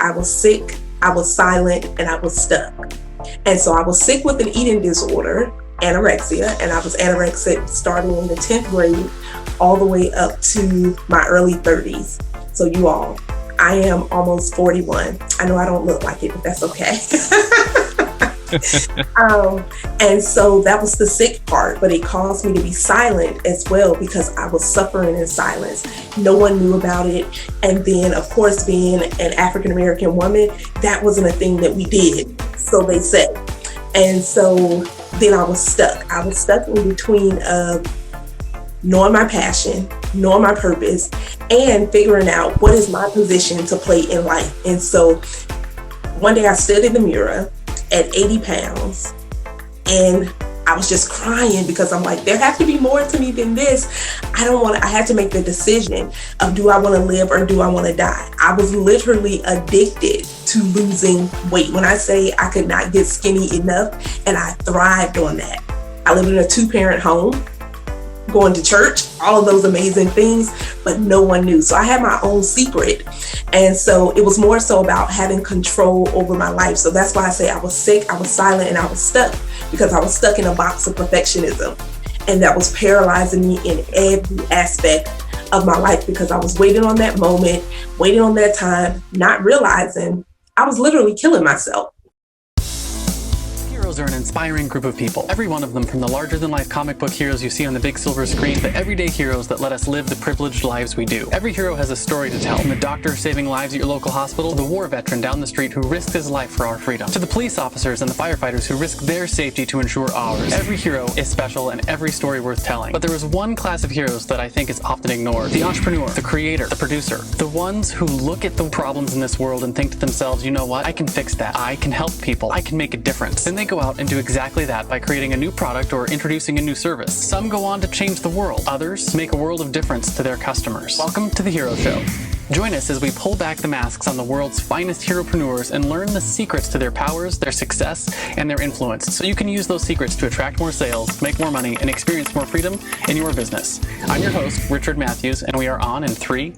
I was sick, I was silent, and I was stuck. And so I was sick with an eating disorder, anorexia, and I was anorexic starting in the 10th grade all the way up to my early 30s. So you all, I am almost 41. I know I don't look like it, but that's okay. And so that was the sick part, but it caused me to be silent as well because I was suffering in silence. No one knew about it. And then, of course, being an African-American woman, that wasn't a thing that we did, so they said. And so then I was stuck. I was stuck in between knowing my passion, knowing my purpose, and figuring out what is my position to play in life. And so one day I stood in the mirror at 80 pounds and I was just crying because I'm like, there has to be more to me than this. I had to make the decision of, do I want to live or do I want to die? I was literally addicted to losing weight. When I say I could not get skinny enough, and I thrived on that. I lived in a 2-parent home, going to church, all of those amazing things, but no one knew. So I had my own secret. And so it was more so about having control over my life. So that's why I say I was sick, I was silent, and I was stuck, because I was stuck in a box of perfectionism. And that was paralyzing me in every aspect of my life because I was waiting on that moment, waiting on that time, not realizing I was literally killing myself. Heroes are an inspiring group of people. Every one of them, from the larger-than-life comic book heroes you see on the big silver screen, to everyday heroes that let us live the privileged lives we do. Every hero has a story to tell. From the doctor saving lives at your local hospital, to the war veteran down the street who risked his life for our freedom, to the police officers and the firefighters who risked their safety to ensure ours. Every hero is special and every story worth telling. But there is one class of heroes that I think is often ignored. The entrepreneur, the creator, the producer. The ones who look at the problems in this world and think to themselves, you know what? I can fix that. I can help people. I can make a difference. Then they go out and do exactly that by creating a new product or introducing a new service. Some go on to change the world. Others make a world of difference to their customers. Welcome to The Hero Show. Join us as we pull back the masks on the world's finest heropreneurs and learn the secrets to their powers, their success, and their influence, so you can use those secrets to attract more sales, make more money, and experience more freedom in your business. I'm your host, Richard Matthews, and we are on in 3,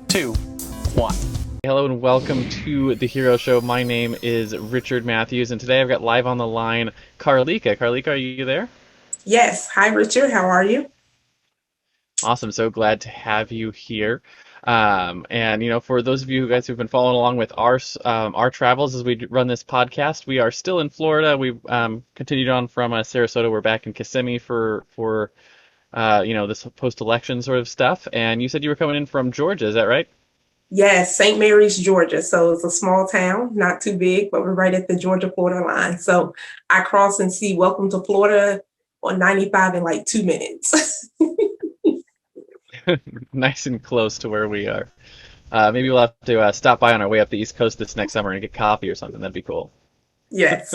2, 1. Hello and welcome to The Hero Show. My name is Richard Matthews, and today I've got live on the line Carleeka. Carleeka, are you there? Yes. Hi, Richard. How are you? Awesome. So glad to have you here. And you know, for those of you guys who've been following along with our travels as we run this podcast, we are still in Florida. We've continued on from Sarasota. We're back in Kissimmee for this post-election sort of stuff. And you said you were coming in from Georgia. Is that right? Yes, St. Mary's, Georgia. So it's a small town, not too big, but we're right at the Georgia-Florida line. So I cross and see Welcome to Florida on 95 in like 2 minutes. Nice and close to where we are. Maybe we'll have to stop by on our way up the East Coast this next summer and get coffee or something. That'd be cool. Yes.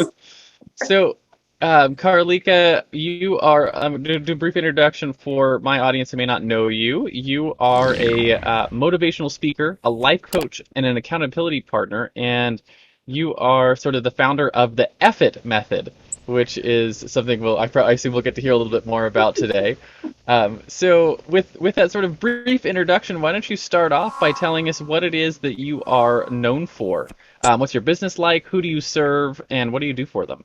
So, Carleeka, you are, to do a brief introduction for my audience who may not know you. You are a motivational speaker, a life coach, and an accountability partner, and you are sort of the founder of the EFIT method, which is something I assume we'll get to hear a little bit more about today. So with that sort of brief introduction, why don't you start off by telling us what it is that you are known for? What's your business like? Who do you serve? And what do you do for them?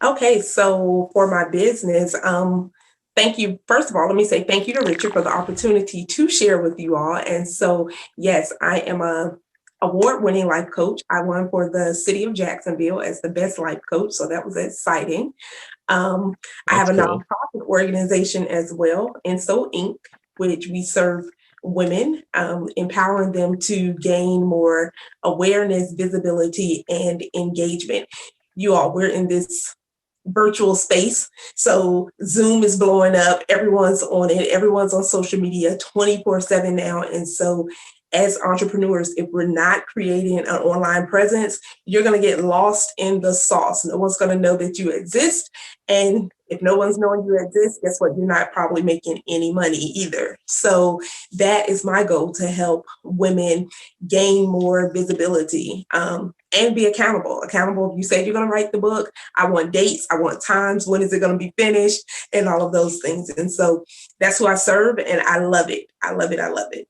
Okay, so for my business, thank you. First of all, let me say thank you to Richard for the opportunity to share with you all. And so, yes, I am a award-winning life coach. I won for the city of Jacksonville as the best life coach, so that was exciting. I have a nonprofit organization as well, and so Inc., which we serve women, empowering them to gain more awareness, visibility, and engagement. You all, we're in this virtual space. So Zoom is blowing up. Everyone's on it. Everyone's on social media 24/7 now. And so as entrepreneurs, if we're not creating an online presence, you're going to get lost in the sauce. No one's going to know that you exist. And if no one's knowing you exist, guess what? You're not probably making any money either. So that is my goal, to help women gain more visibility and be accountable. Accountable. If you say you're going to write the book, I want dates, I want times, when is it going to be finished, and all of those things. And so that's who I serve, and I love it. I love it. I love it.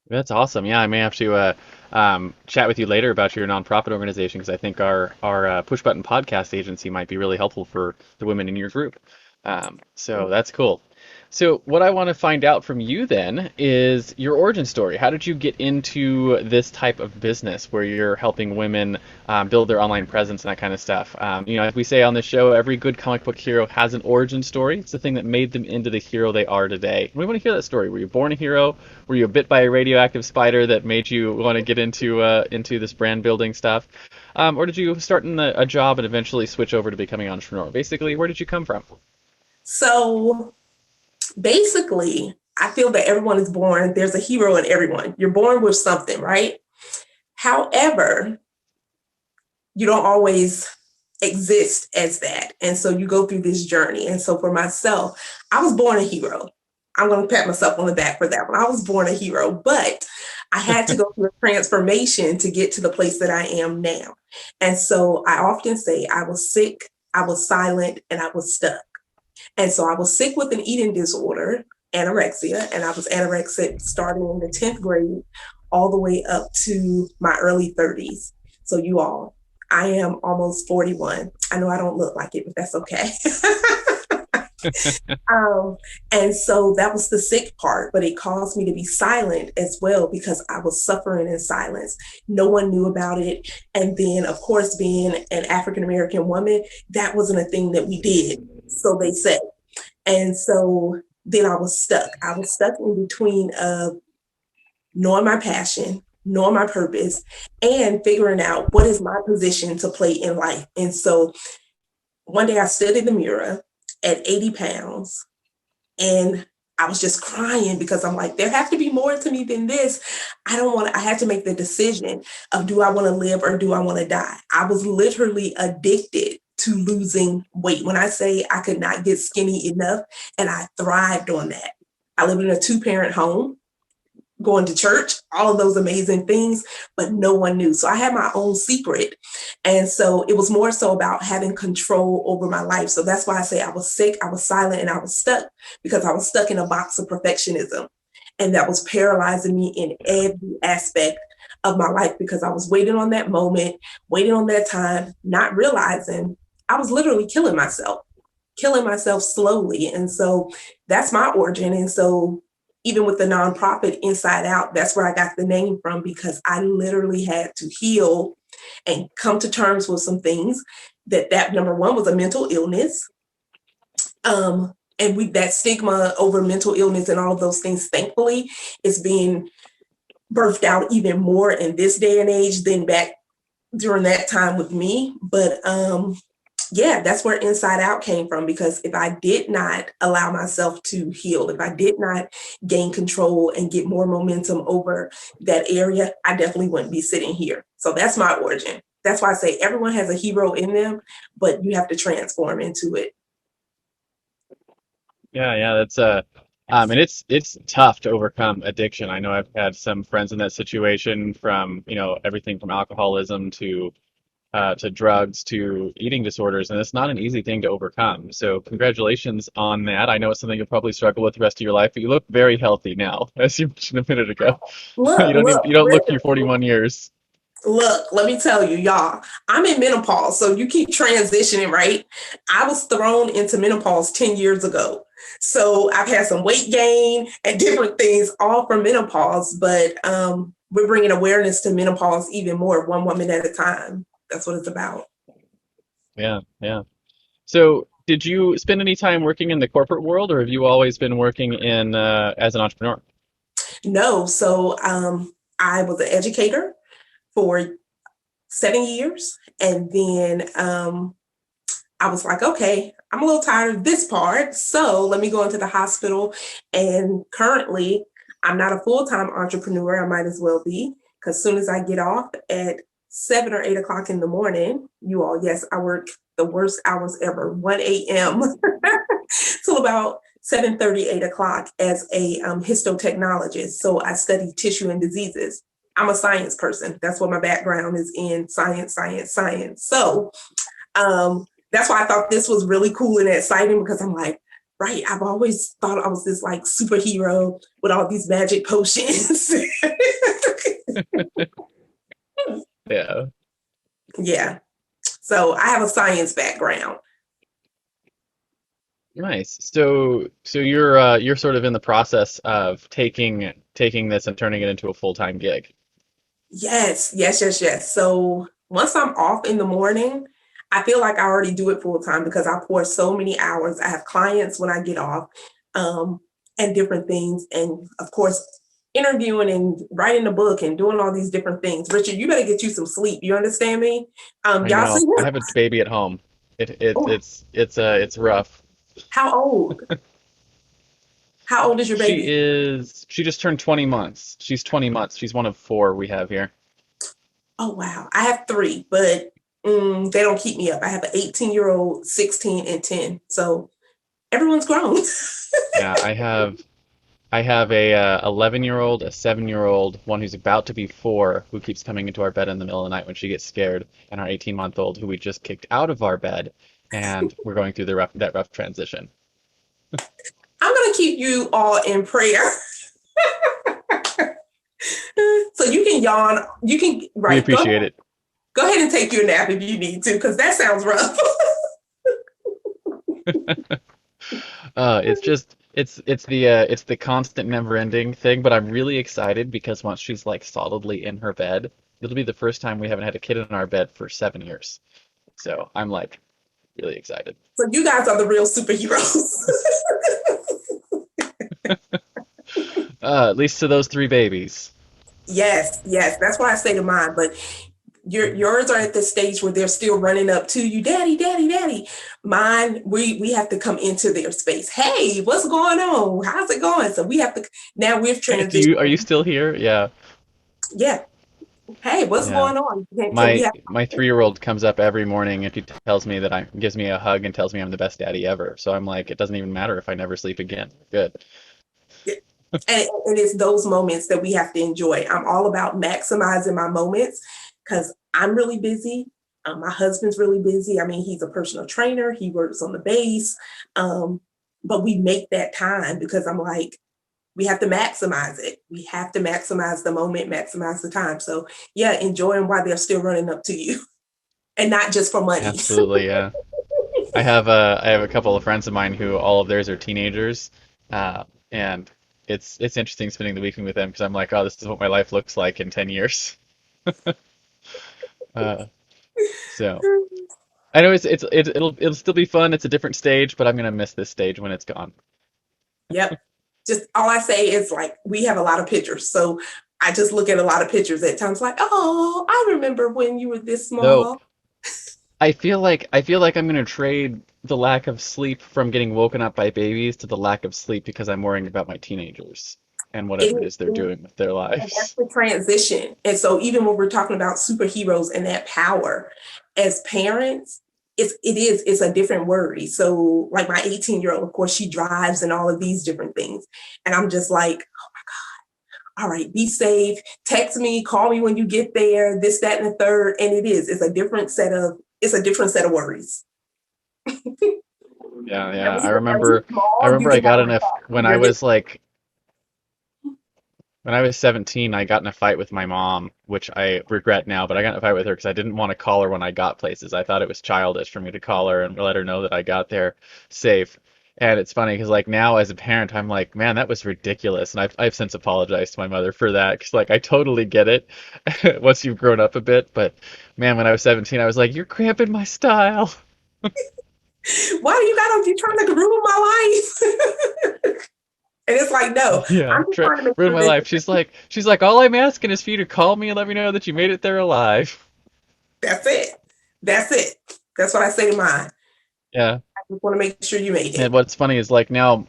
That's awesome. Yeah, I may have to chat with you later about your nonprofit organization because I think our Push Button podcast agency might be really helpful for the women in your group. So that's cool. So what I want to find out from you then is your origin story. How did you get into this type of business where you're helping women build their online presence and that kind of stuff? As we say on the show, every good comic book hero has an origin story. It's the thing that made them into the hero they are today. We want to hear that story. Were you born a hero? Were you bit by a radioactive spider that made you want to get into this brand building stuff? Or did you start in a job and eventually switch over to becoming an entrepreneur? Basically, where did you come from? So basically, I feel that everyone is born, there's a hero in everyone. You're born with something, right? However, you don't always exist as that. And so you go through this journey. And so for myself, I was born a hero. I'm going to pat myself on the back for that one. I was born a hero, but I had to go through a transformation to get to the place that I am now. And so I often say I was sick, I was silent, and I was stuck. And so I was sick with an eating disorder, anorexia, and I was anorexic starting in the 10th grade all the way up to my early 30s. So you all, I am almost 41. I know I don't look like it, but that's okay. And so that was the sick part, but it caused me to be silent as well because I was suffering in silence. No one knew about it. And then, of course, being an African-American woman, that wasn't a thing that we did. So they said. And so then I was stuck. I was stuck in between of knowing my passion, knowing my purpose, and figuring out what is my position to play in life. And so one day I stood in the mirror at 80 pounds and I was just crying because I'm like, there has to be more to me than this. I had to make the decision of, do I want to live or do I want to die? I was literally addicted to losing weight. When I say I could not get skinny enough, and I thrived on that. I lived in a 2-parent home, going to church, all of those amazing things, but no one knew. So I had my own secret. And so it was more so about having control over my life. So that's why I say I was sick, I was silent, and I was stuck because I was stuck in a box of perfectionism. And that was paralyzing me in every aspect of my life because I was waiting on that moment, waiting on that time, not realizing I was literally killing myself slowly. And so that's my origin. And so even with the nonprofit Inside Out, that's where I got the name from, because I literally had to heal and come to terms with some things that number one was a mental illness. And that stigma over mental illness and all of those things, thankfully, is being birthed out even more in this day and age than back during that time with me. But yeah, that's where Inside Out came from, because if I did not allow myself to heal, if I did not gain control and get more momentum over that area, I definitely wouldn't be sitting here. So that's my origin. That's why I say everyone has a hero in them, but you have to transform into it. Yeah, that's and it's tough to overcome addiction. I know I've had some friends in that situation, from everything from alcoholism to drugs to eating disorders, and it's not an easy thing to overcome. So congratulations on that. I know it's something you'll probably struggle with the rest of your life, but you look very healthy now, as you mentioned a minute ago. You don't look your 41 years. Look, let me tell you, y'all, I'm in menopause. So you keep transitioning, right? I was thrown into menopause 10 years ago. So I've had some weight gain and different things all from menopause, but we're bringing awareness to menopause even more, one woman at a time. That's what it's about. Yeah. So did you spend any time working in the corporate world, or have you always been working in as an entrepreneur? No. So I was an educator for 7 years. And then I was like, okay, I'm a little tired of this part. So let me go into the hospital. And currently, I'm not a full-time entrepreneur. I might as well be, because as soon as I get off at 7 or 8 o'clock in the morning, you all, yes, I work the worst hours ever, 1 a.m. till about 7:30, 8 o'clock as a histotechnologist. So I study tissue and diseases. I'm a science person. That's what my background is in, science. So that's why I thought this was really cool and exciting, because I'm like, right, I've always thought I was this superhero with all these magic potions. Yeah. Yeah. So I have a science background. Nice. So you're sort of in the process of taking this and turning it into a full-time gig. Yes, yes, yes, yes. So once I'm off in the morning, I feel like I already do it full time because I pour so many hours. I have clients when I get off, um, and different things. And of course, interviewing and writing a book and doing all these different things. Richard, you better get you some sleep. You understand me? I Y'all see know. I him? have a baby at home. Oh, It's rough. how old? How old is your baby? She just turned 20 months. She's 20 months. She's one of four we have here. Oh, wow. I have three, but they don't keep me up. I have an 18-year-old, 16, and 10. So everyone's grown. Yeah, I have a 11-year-old, a 7-year-old, one who's about to be four, who keeps coming into our bed in the middle of the night when she gets scared, and our 18-month-old who we just kicked out of our bed, and we're going through that rough transition. I'm going to keep you all in prayer. So you can yawn. You can, We right. appreciate it. Go ahead and take your nap if you need to, because that sounds rough. It's the constant never-ending thing, but I'm really excited because once she's like solidly in her bed, it'll be the first time we haven't had a kid in our bed for 7 years. So I'm like really excited. So you guys are the real superheroes. At least to those three babies. Yes, yes. That's what I say to mine. But yours are at the stage where they're still running up to you, daddy, daddy, daddy. Mine, we have to come into their space. Hey, what's going on? How's it going? So we have to now we've Are you transitioned. still here? Yeah. Yeah. Hey, what's Yeah. going on? So we My have my 3-year-old comes up every morning and he tells me that I gives me a hug and tells me I'm the best daddy ever. So I'm like, it doesn't even matter if I never sleep again. Good. and it's those moments that we have to enjoy. I'm all about maximizing my moments because I'm really busy. My husband's really busy. I mean, he's a personal trainer. He works on the base. Um, but we make that time because I'm like, we have to maximize it. We have to maximize the moment, maximize the time. So yeah, enjoy them while they're still running up to you and not just for money. Absolutely, yeah. I have a couple of friends of mine who all of theirs are teenagers, and it's interesting spending the weekend with them because I'm like, oh, this is what my life looks like in 10 years. Uh, so I know it'll still be fun. It's a different stage, but I'm gonna miss this stage when it's gone. Yep. Just all I say is like we have a lot of pictures. So I just look at a lot of pictures at times like, oh, I remember when you were this Though small. I feel like I'm gonna trade the lack of sleep from getting woken up by babies to the lack of sleep because I'm worrying about my teenagers and whatever it It, is they're doing with their and that's lives. the transition. And so even when we're talking about superheroes and that power, as parents, it's a different worry. So like my 18-year-old, of course, she drives and all of these different things. And I'm just like, all right, be safe. Text me, call me when you get there, this, that, and the third. And it's a different set of worries. Yeah, And yeah. when we're I small, you remember I can have got a in a when I you're was like when I was 17, I got in a fight with my mom, which I regret now, but I got in a fight with her because I didn't want to call her when I got places. I thought it was childish for me to call her and let her know that I got there safe. And it's funny because like now as a parent, I'm like, man, that was ridiculous. And I've since apologized to my mother for that because like I totally get it once you've grown up a bit. But man, when I was 17, I was like, you're cramping my style. why do you got to be trying to ruin my life? And it's like, no, Yeah, I'm just trying to make ruined sure my that life. She's like, all I'm asking is for you to call me and let me know that you made it there alive. that's it. That's it. That's what I say to mine. Yeah. I just want to make sure you made And it. what's funny is like now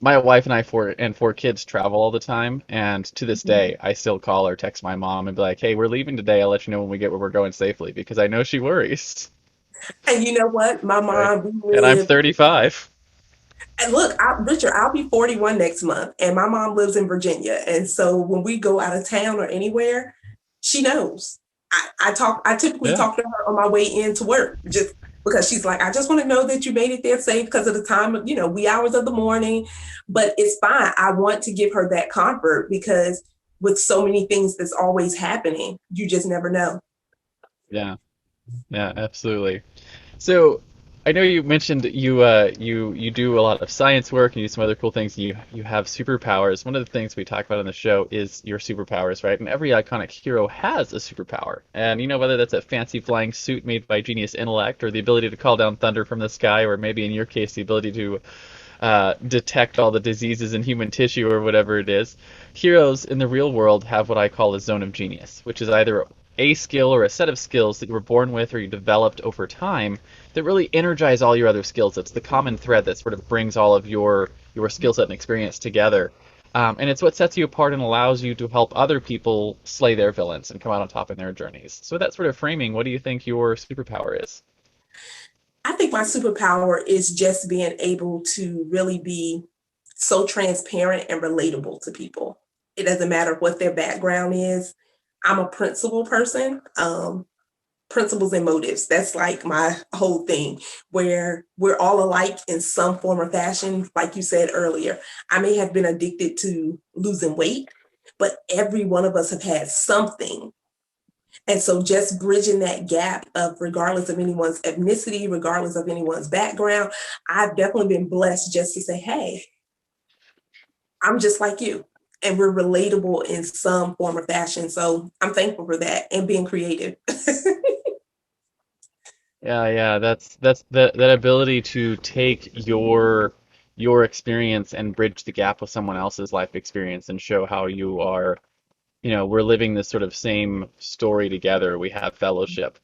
my wife and I four kids travel all the time, and to this day I still call or text my mom and be like, "Hey, we're leaving today. I'll let you know when we get where we're going safely," because I know she worries. And you know what? My Right. mom, we And I'm live, 35. and look, Richard, I'll be 41 next month, and my mom lives in Virginia. And so when we go out of town or anywhere, she knows. I typically Yeah. talk to her on my way into work just because she's like, I just want to know that you made it there safe because of the time, wee hours of the morning. But it's fine. I want to give her that comfort because with so many things that's always happening. You just never know. Yeah, yeah, absolutely. So I know you mentioned that you do a lot of science work and you do some other cool things. You have superpowers. One of the things we talk about on the show is your superpowers, right? And every iconic hero has a superpower. And whether that's a fancy flying suit made by genius intellect, or the ability to call down thunder from the sky, or maybe in your case the ability to detect all the diseases in human tissue or whatever it is. Heroes in the real world have what I call a zone of genius, which is either a skill or a set of skills that you were born with or you developed over time that really energize all your other skills. It's the common thread that sort of brings all of your skill set and experience together. And it's what sets you apart and allows you to help other people slay their villains and come out on top in their journeys. So that sort of framing, what do you think your superpower is? I think my superpower is just being able to really be so transparent and relatable to people. It doesn't matter what their background is. I'm a principle person. Principles and motives. That's like my whole thing, where we're all alike in some form or fashion. Like you said earlier, I may have been addicted to losing weight, but every one of us have had something. And so just bridging that gap of regardless of anyone's ethnicity, regardless of anyone's background, I've definitely been blessed just to say, hey, I'm just like you. And we're relatable in some form or fashion. So I'm thankful for that and being creative. Yeah, yeah, that's that ability to take your experience and bridge the gap with someone else's life experience and show how you are, we're living this sort of same story together. We have fellowship.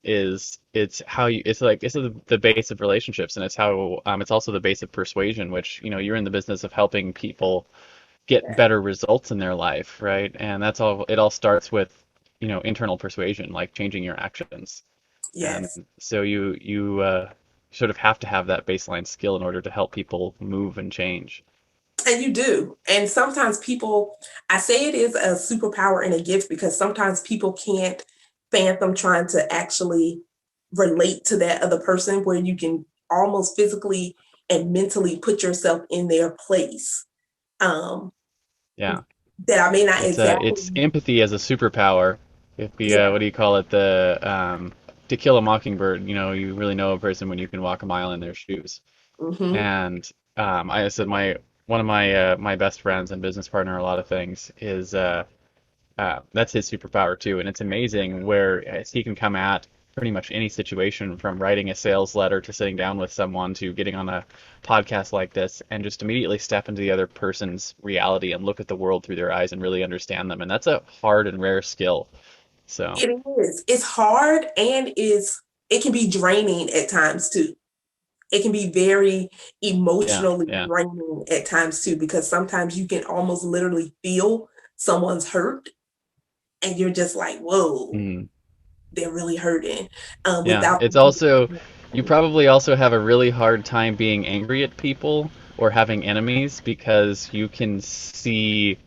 Is it's how you it's like it's the base of relationships, and it's how it's also the base of persuasion, which you're in the business of helping people get better results in their life, right? And that's all. It all starts with internal persuasion, like changing your actions. And Yes. so you sort of have to have that baseline skill in order to help people move and change. And you do. And sometimes people, I say it is a superpower and a gift because sometimes people can't fathom trying to actually relate to that other person where you can almost physically and mentally put yourself in their place. Um, Yeah, that I may not it's exactly, empathy as a superpower. If the yeah. what do you call it? The To Kill a Mockingbird. You really know a person when you can walk a mile in their shoes. Hmm. And I said my one of my best friends and business partner, a lot of things is that's his superpower too, and it's amazing where he can come at pretty much any situation, from writing a sales letter to sitting down with someone to getting on a podcast like this, and just immediately step into the other person's reality and look at the world through their eyes and really understand them. And that's a hard and rare skill. So It is. It's hard and it can be draining at times too. It can be very yeah, emotionally yeah. draining at times too, because sometimes you can almost literally feel someone's hurt and you're just like, whoa, Mm. they're really hurting Yeah, without it's also, you probably also have a really hard time being angry at people or having enemies because you can see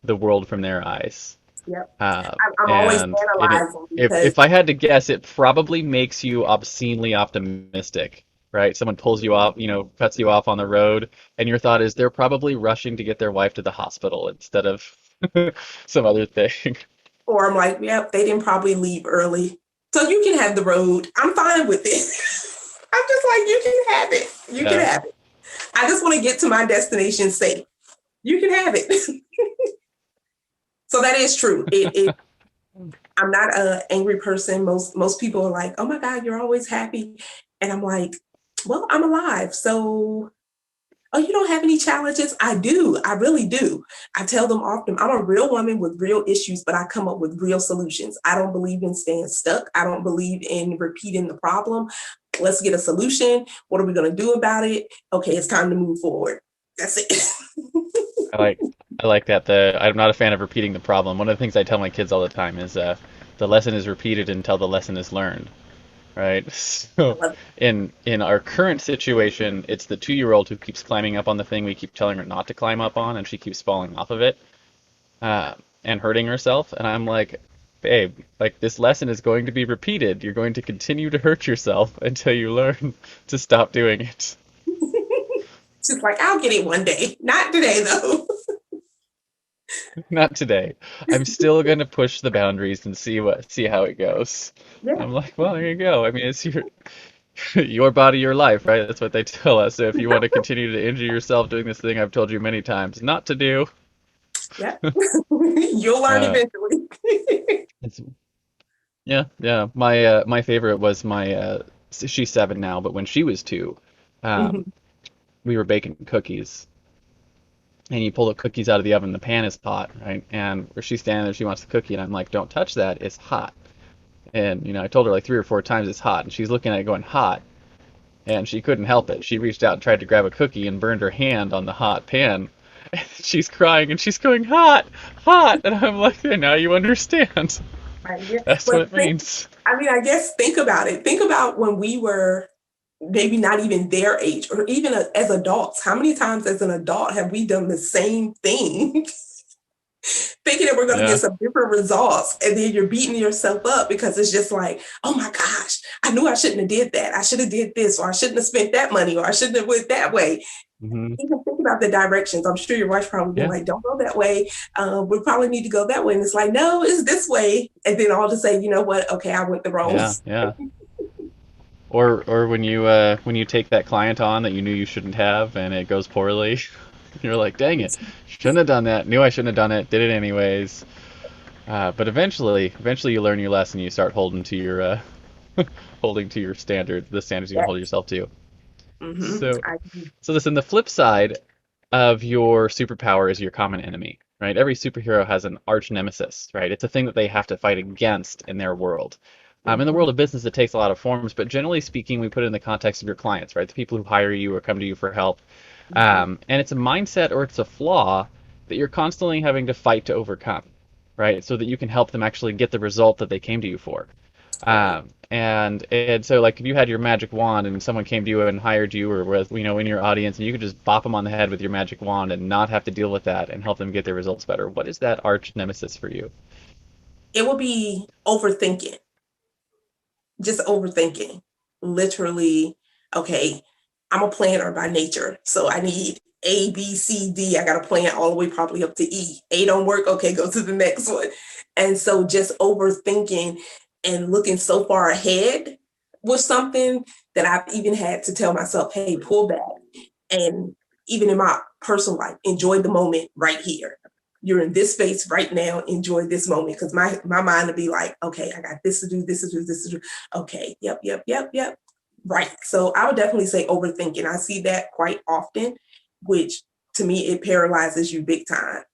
the world from their eyes. Yep. Uh, I'm always and analyzing because if I had to guess, it probably makes you obscenely optimistic, right? Someone pulls you off, cuts you off on the road, and your thought is they're probably rushing to get their wife to the hospital instead of some other thing. or I'm like, yep, they didn't probably leave early. So you can have the road. I'm fine with it. I'm just like, you can have it. You can Yeah. have it. I just want to get to my destination safe. You can have it. So that is true. I'm not an angry person. Most people are like, "Oh my God, you're always happy," and I'm like, "Well, I'm alive, so." Oh, you don't have any challenges? I do. I really do. I tell them often, I'm a real woman with real issues, but I come up with real solutions. I don't believe in staying stuck. I don't believe in repeating the problem. Let's get a solution. What are we going to do about it? Okay, it's time to move forward. That's it. I like I like that. I'm not a fan of repeating the problem. One of the things I tell my kids all the time is the lesson is repeated until the lesson is learned, right? I So love it. in our current situation, it's the 2-year-old who keeps climbing up on the thing we keep telling her not to climb up on, and she keeps falling off of it and hurting herself. And I'm like, babe, like this lesson is going to be repeated. You're going to continue to hurt yourself until you learn to stop doing it. She's like, I'll get it one day. Not today, though. Not today. I'm still gonna push the boundaries and see how it goes. Yeah. I'm like, well, there you go. I mean, it's your your body, your life, right? That's what they tell us. So if you want to continue to injure yourself doing this thing I've told you many times not to do, Yeah. You'll learn uh, eventually. it's yeah, yeah. My favorite was my she's 7 now, but when she was 2, um, Mhm. we were baking cookies, and you pull the cookies out of the oven, the pan is hot, right? And where she's standing there, she wants the cookie, and I'm like, don't touch that, it's hot. And I told her like 3 or 4 times it's hot, and she's looking at it going hot, and she couldn't help it. She reached out and tried to grab a cookie and burned her hand on the hot pan. And she's crying and she's going hot, hot, and I'm like, "There, now you understand. Right, yeah. That's what But it means." I guess think about it. Think about when we were maybe not even their age, or even as adults. How many times as an adult have we done the same thing, thinking that we're going to get Yeah. some different results, and then you're beating yourself up because it's just like, oh my gosh, I knew I shouldn't have did that. I should have did this, or I shouldn't have spent that money, or I shouldn't have went that way. Hmm. Even think about the directions. I'm sure your wife's probably been Yeah. like, don't go that way. We probably need to go that way. And it's like, no, it's this way. And then all to say, you know what? Okay, I went the wrong. Yeah. Yeah. Or when you take that client on that you knew you shouldn't have and it goes poorly, you're like, dang it, shouldn't have done that. Knew I shouldn't have done it. Did it anyways. But eventually you learn your lesson. You start holding to your holding to your standards, the standards you can Yeah. hold yourself to. Mm-hmm. So so listen, the flip side of your superpower is your common enemy, right? Every superhero has an arch nemesis, right? It's a thing that they have to fight against in their world. In the Mm-hmm. world of business, it takes a lot of forms, but generally speaking, we put it in the context of your clients, right? The people who hire you or come to you for help. Mm-hmm. And it's a mindset or it's a flaw that you're constantly having to fight to overcome, right? So that you can help them actually get the result that they came to you for. Right. And so like if you had your magic wand and someone came to you and hired you or was in your audience and you could just bop them on the head with your magic wand and not have to deal with that and help them get their results better, what is that arch nemesis for you? It will be overthinking, just overthinking. Literally, okay, I'm a planner by nature. So I need A, B, C, D. I got to plan all the way probably up to E. A don't work. Okay, go to the next one. And so just overthinking and looking so far ahead was something that I've even had to tell myself, hey, pull back. And even in my personal life, enjoy the moment right here. You're in this space right now. Enjoy this moment, because my mind will be like, okay, I got this to do, this to do, this to do. Okay, yep, yep, yep, yep. Right. So I would definitely say overthinking. I see that quite often, which to me it paralyzes you big time,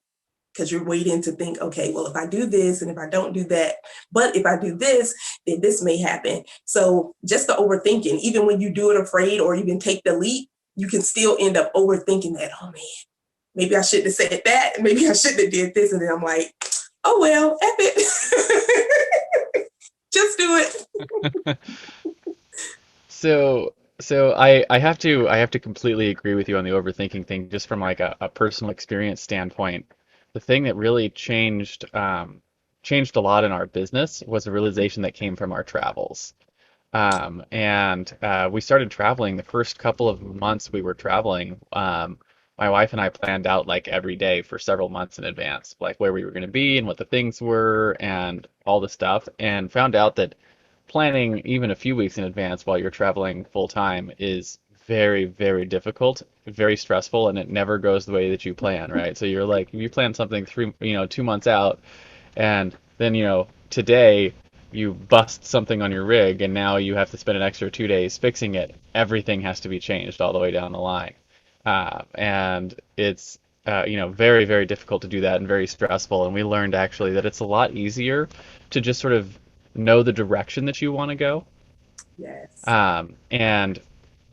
because you're waiting to think, okay, well, if I do this and if I don't do that, but if I do this, then this may happen. So just the overthinking, even when you do it afraid or even take the leap, you can still end up overthinking that, oh man, maybe I shouldn't have said that. Maybe I shouldn't have did this. And then I'm like, oh, well, F it. Just do it. So I have to completely agree with you on the overthinking thing, just from like a personal experience standpoint. The thing that really changed a lot in our business was the realization that came from our travels. And we started traveling the first couple of months we were traveling. My wife and I planned out like every day for several months in advance, like where we were going to be and what the things were and all the stuff, and found out that planning even a few weeks in advance while you're traveling full time is very, very difficult, very stressful, and it never goes the way that you plan, right? So you're like, if you plan something 2 months out, and then today you bust something on your rig and now you have to spend an extra 2 days fixing it. Everything has to be changed all the way down the line. And it's very, very difficult to do that and very stressful. And we learned actually that it's a lot easier to just sort of know the direction that you want to go, Yes. and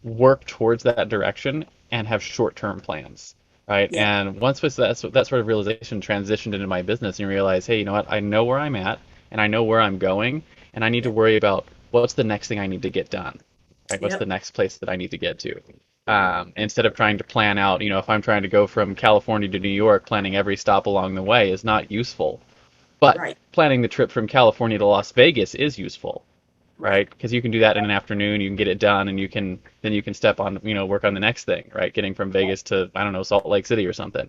work towards that direction and have short-term plans, right? Yeah. And once that sort of realization transitioned into my business, and you realize, hey, you know what? I know where I'm at, and I know where I'm going, and I need to Yep. worry about what's the next thing I need to get done, right? What's the Yep. next place that I need to get to? Instead of trying to plan out, if I'm trying to go from California to New York, planning every stop along the way is not useful. But Right. planning the trip from California to Las Vegas is useful, Right. right? Because you can do that in an afternoon, you can get it done, and you can step on, work on the next thing, right? Getting from Vegas to, I don't know, Salt Lake City or something.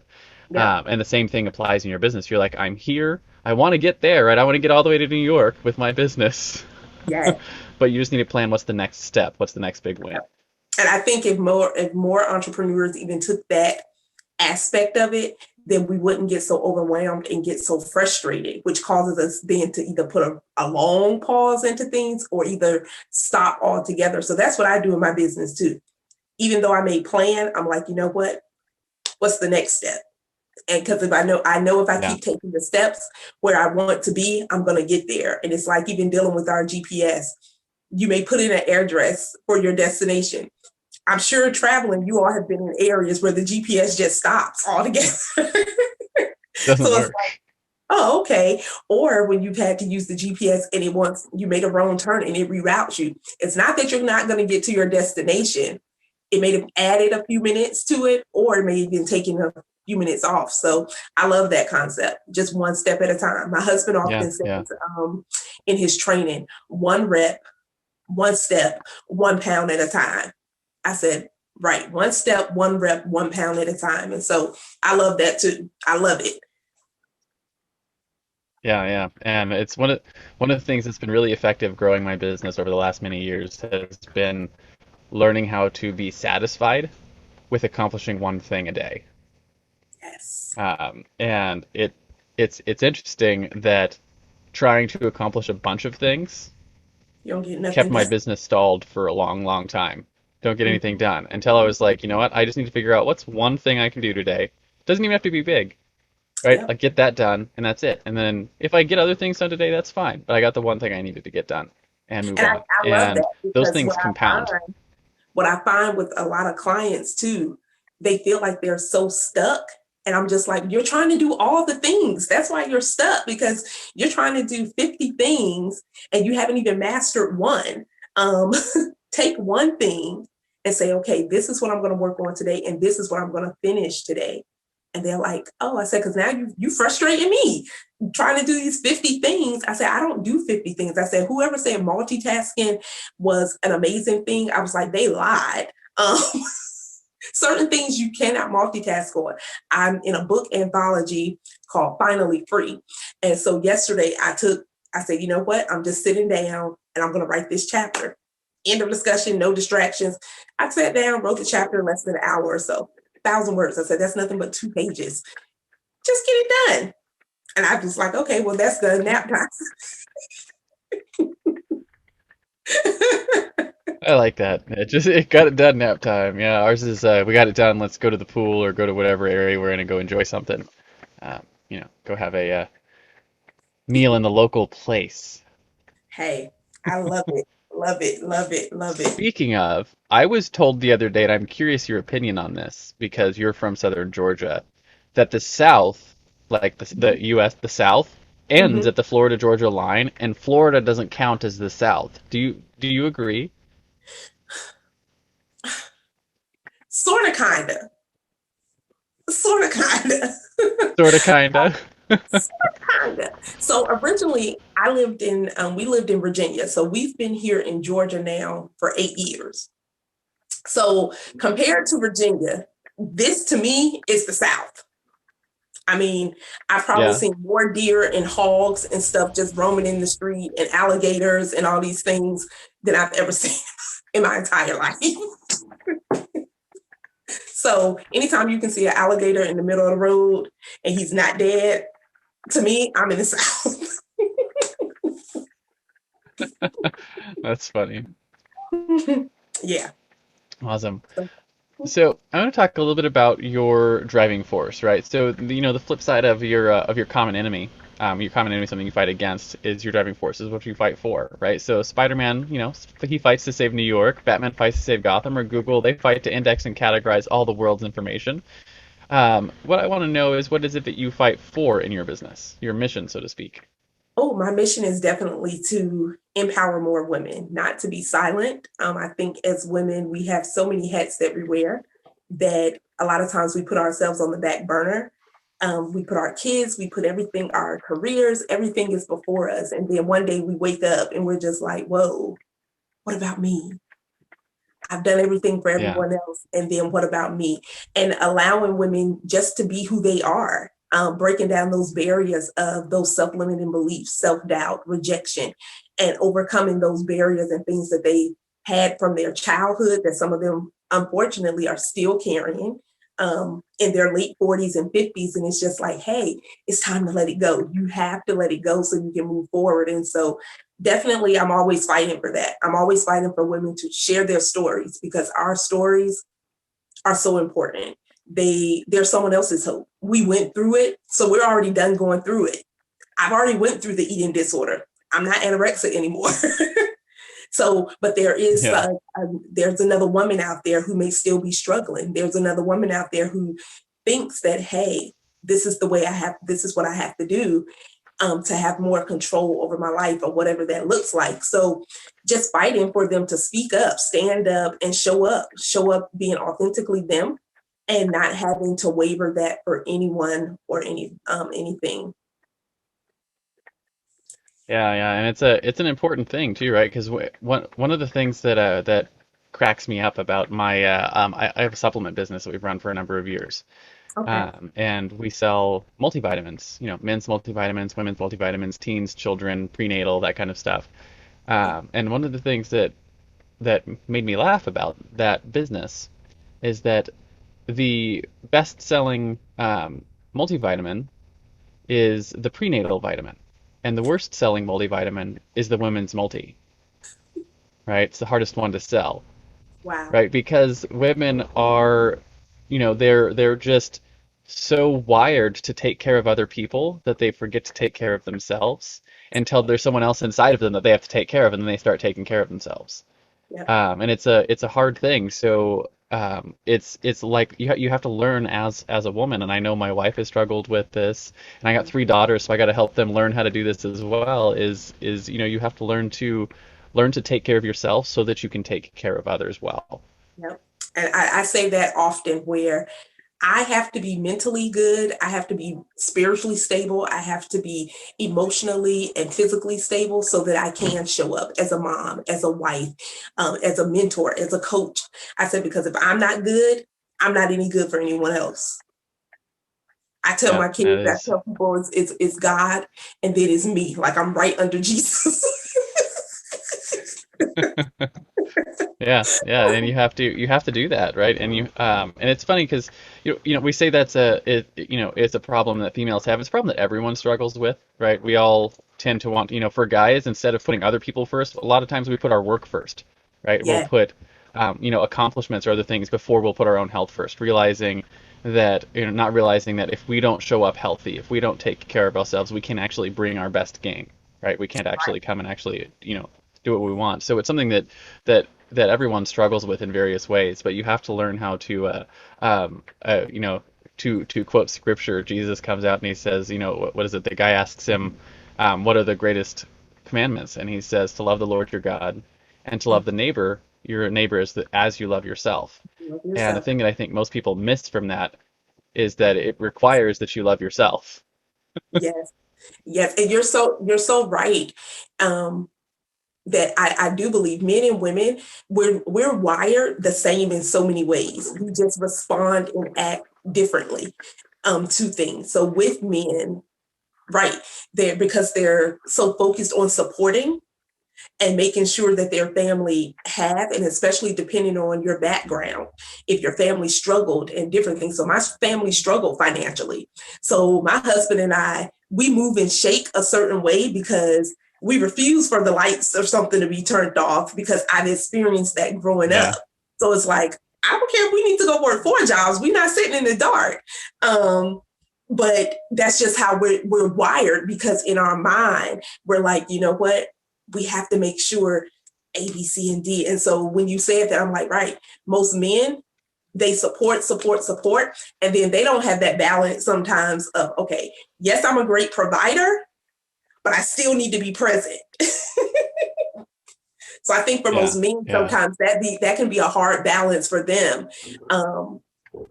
Yeah. And the same thing applies in your business. You're like, I'm here. I want to get there, right? I want to get all the way to New York with my business. Yeah. But you just need to plan what's the next step, what's the next big win. And I think if more entrepreneurs even took that aspect of it, then we wouldn't get so overwhelmed and get so frustrated, which causes us then to either put a long pause into things or either stop altogether. So that's what I do in my business too. Even though I may plan, I'm like, you know what? What's the next step? And because if I know if I Yeah. keep taking the steps where I want to be, I'm going to get there. And it's like even dealing with our GPS. You may put in an address for your destination. I'm sure traveling, you all have been in areas where the GPS just stops altogether. So Doesn't it's work. like, oh, okay. Or when you've had to use the GPS and you made a wrong turn and it reroutes you. It's not that you're not going to get to your destination. It may have added a few minutes to it, or it may have been taking a few minutes off. So I love that concept. Just one step at a time. My husband Yeah, often yeah. says in his training, 1 rep, 1 step, 1 pound at a time. I said, right, 1 step, 1 rep, 1 pound at a time. And so I love that too. I love it. Yeah, yeah. And it's one of the things that's been really effective growing my business over the last many years has been learning how to be satisfied with accomplishing one thing a day. Yes. And it's interesting that trying to accomplish a bunch of things You don't get kept nothing my done. business stalled for a long, long time. Don't get anything Mhm. done until I was like, you know what? I just need to figure out what's one thing I can do today. Doesn't even have to be big, right? Yep. Like get that done and that's it. And then if I get other things done today, that's fine. But I got the one thing I needed to get done and move And I, on. I love And that those because things compound. what I find with a lot of clients too, they feel like they're so stuck. And I'm just like, you're trying to do all the things. That's why you're stuck, because you're trying to do 50 things and you haven't even mastered one. Um, take one thing and say, okay, this is what I'm going to work on today, and this is what I'm going to finish today. And they're like, oh, I said, because now you frustrating me trying to do these 50 things. I said, I don't do 50 things. I said, whoever said multitasking was an amazing thing, I was like, they lied. Um, certain things you cannot multitask on. I'm in a book anthology called Finally Free. And so yesterday I said, you know what? I'm just sitting down and I'm going to write this chapter. End of discussion, no distractions. I sat down, wrote the chapter in less than an hour or so. 1,000 words. I said, that's nothing but 2 pages. Just get it done. And I was like, okay, well, that's the nap time. I like that. It got it done nap time. Yeah, ours is we got it done. Let's go to the pool or go to whatever area we're in and go enjoy something. Go have a meal in the local place. Hey, I love it. Love it. Love it. Love it. Speaking of, I was told the other day, and I'm curious your opinion on this because you're from Southern Georgia, that the South, like the U.S., the South ends Mm-hmm. at the Florida-Georgia line, and Florida doesn't count as the South. Do you agree? Sort of, kind of. Sort of, kind of. Sorta, kinda. Kind of. So originally, we lived in Virginia. So we've been here in Georgia now for 8 years. So compared to Virginia, this to me is the South. I mean, I've probably Yeah. seen more deer and hogs and stuff just roaming in the street and alligators and all these things than I've ever seen in my entire life. So anytime you can see an alligator in the middle of the road and he's not dead, to me, I'm in the South. That's funny. Yeah. Awesome. So I want to talk a little bit about your driving force, right? So the flip side of your common enemy, something you fight against, is your driving force, is what you fight for, right? So Spider-Man, he fights to save New York. Batman fights to save Gotham, or Google, they fight to index and categorize all the world's information. What I want to know is what is it that you fight for in your business, your mission, so to speak? Oh, my mission is definitely to empower more women, not to be silent. I think as women, we have so many hats that we wear that a lot of times we put ourselves on the back burner. We put our kids, we put everything, our careers, everything is before us. And then one day we wake up and we're just like, whoa, what about me? I've done everything for Yeah. everyone else. And then what about me? And allowing women just to be who they are, breaking down those barriers of those self-limiting beliefs, self-doubt, rejection, and overcoming those barriers and things that they had from their childhood that some of them, unfortunately, are still carrying in their late 40s and 50s. And it's just like, hey, it's time to let it go. You have to let it go so you can move forward. And so definitely, I'm always fighting for that. I'm always fighting for women to share their stories because our stories are so important. They're someone else's hope. We went through it, so we're already done going through it. I've already went through the eating disorder. I'm not anorexic anymore. So, but there is Yeah. there's another woman out there who may still be struggling. There's another woman out there who thinks that, hey, this is the way I have. This is what I have to do to have more control over my life or whatever that looks like. So, just fighting for them to speak up, stand up, and show up being authentically them, and not having to waver that for anyone or anything. Yeah, yeah, and it's an important thing too, right? Because one of the things that cracks me up about my I have a supplement business that we've run for a number of years, Okay. and we sell multivitamins, you know, men's multivitamins, women's multivitamins, teens, children, prenatal, that kind of stuff. And one of the things that made me laugh about that business is that the best-selling multivitamin is the prenatal vitamin, and the worst-selling multivitamin is the women's multi, right? It's the hardest one to sell, Wow. right? Because women are, you know, they're just so wired to take care of other people that they forget to take care of themselves until there's someone else inside of them that they have to take care of, and then they start taking care of themselves. Yep. And it's a hard thing. So it's like you have to learn as a woman. And I know my wife has struggled with this, and I got three daughters, so I got to help them learn how to do this as well. Is you know, you have to learn to take care of yourself so that you can take care of others well. Yep. And I say that often where I have to be mentally good. I have to be spiritually stable. I have to be emotionally and physically stable so that I can show up as a mom, as a wife, as a mentor, as a coach. I said, because if I'm not good, I'm not any good for anyone else. I tell Yeah, my kids, that I is. tell people it's God and then it's me. Like I'm right under Jesus. Yeah, yeah, and you have to do that, right? And and it's funny because you know we say you know, it's a problem that females have. It's a problem that everyone struggles with, right? We all tend to want, you know, for guys, instead of putting other people first, a lot of times we put our work first, right? We'll Yeah. put you know, accomplishments or other things before we'll put our own health first, realizing that, you know, not realizing that if we don't show up healthy, if we don't take care of ourselves, we can actually bring our best game, right? We can't actually come and actually, you know, do what we want. So it's something that everyone struggles with in various ways, but you have to learn how to, you know, to quote scripture, Jesus comes out and he says, you know, what is it? The guy asks him, what are the greatest commandments? And he says to love the Lord your God and to love the neighbor, your neighbor as you love yourself. Love And the yourself. thing that I think most people miss from that is that it requires that you love yourself. Yes. Yes. And you're so right. Um, that I do believe men and women, we're wired the same in so many ways. We just respond and act differently to things. So with men, right, because they're so focused on supporting and making sure that their family have, and especially depending on your background, if your family struggled and different things. So my family struggled financially. So my husband and I, we move and shake a certain way because we refuse for the lights or something to be turned off because I've experienced that growing up. Yeah. So it's like, I don't care if we need to go work 4 jobs. We're not sitting in the dark. But that's just how we're wired because in our mind, we're like, you know what? We have to make sure A, B, C, and D. And so when you said that, I'm like, right, most men, they support, and then they don't have that balance sometimes of, okay, yes, I'm a great provider, but I still need to be present. So I think for most Yeah. men, Yeah. sometimes that can be a hard balance for them. Um,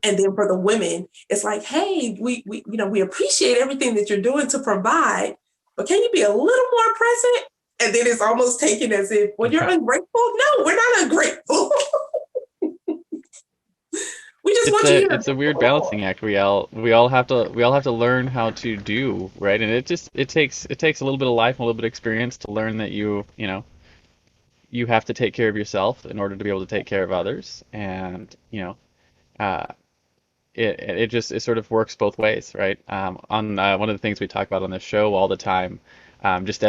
and then for the women, it's like, hey, we you know we appreciate everything that you're doing to provide, but can you be a little more present? And then it's almost taken as if, well, you're Yeah. ungrateful. No, we're not ungrateful. just want you here. It's a weird balancing act. We all have to learn how to do, right? And it takes a little bit of life, and a little bit of experience to learn that you have to take care of yourself in order to be able to take care of others. And uh, it sort of works both ways, right? On one of the things we talk about on this show all the time, just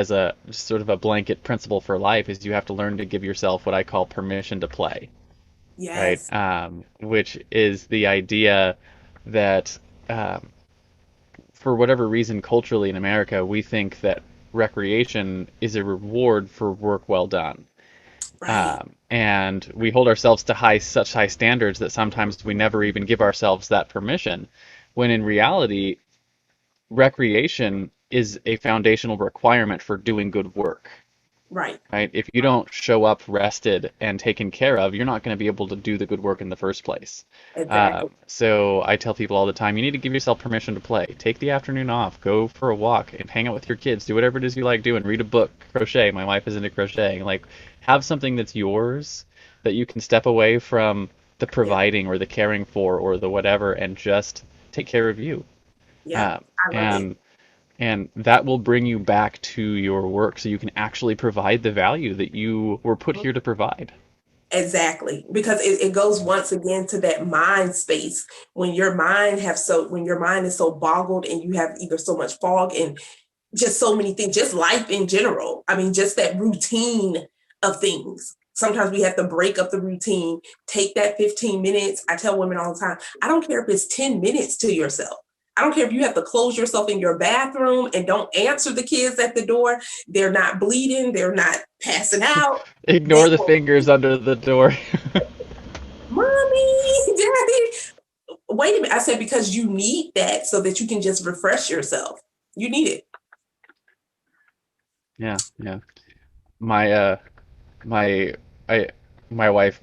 sort of a blanket principle for life, is you have to learn to give yourself what I call permission to play, right? Yes, Which is the idea that um, for whatever reason, culturally in America, we think that recreation is a reward for work well done. right, And we hold ourselves to such high standards that sometimes we never even give ourselves that permission, when in reality, recreation is a foundational requirement for doing good work. right, Right? If you don't show up rested and taken care of, you're not going to be able to do the good work in the first place. exactly. So I tell people all the time, you need to give yourself permission to play. Take the afternoon off, go for a walk, and hang out with your kids. Do whatever it is you like doing. Read a book, crochet. My wife is into crocheting. Like, have something that's yours that you can step away from the Yeah, providing or the caring for or the whatever, and just take care of you. yeah, Um, I love it. and and that will bring you back to your work so you can actually provide the value that you were put here to provide. Exactly, because it goes once again to that mind space. When your mind is so boggled and you have either so much fog and just so many things, just life in general. I mean, just that routine of things. Sometimes we have to break up the routine, take that 15 minutes. I tell women all the time, I don't care if it's 10 minutes to yourself. I don't care if you have to close yourself in your bathroom and don't answer the kids at the door. They're not bleeding, they're not passing out. They Ignore the will, fingers under the door. mommy, daddy. Wait a minute. I said, because you need that so that you can just refresh yourself. You need it. Yeah, yeah. My my I my wife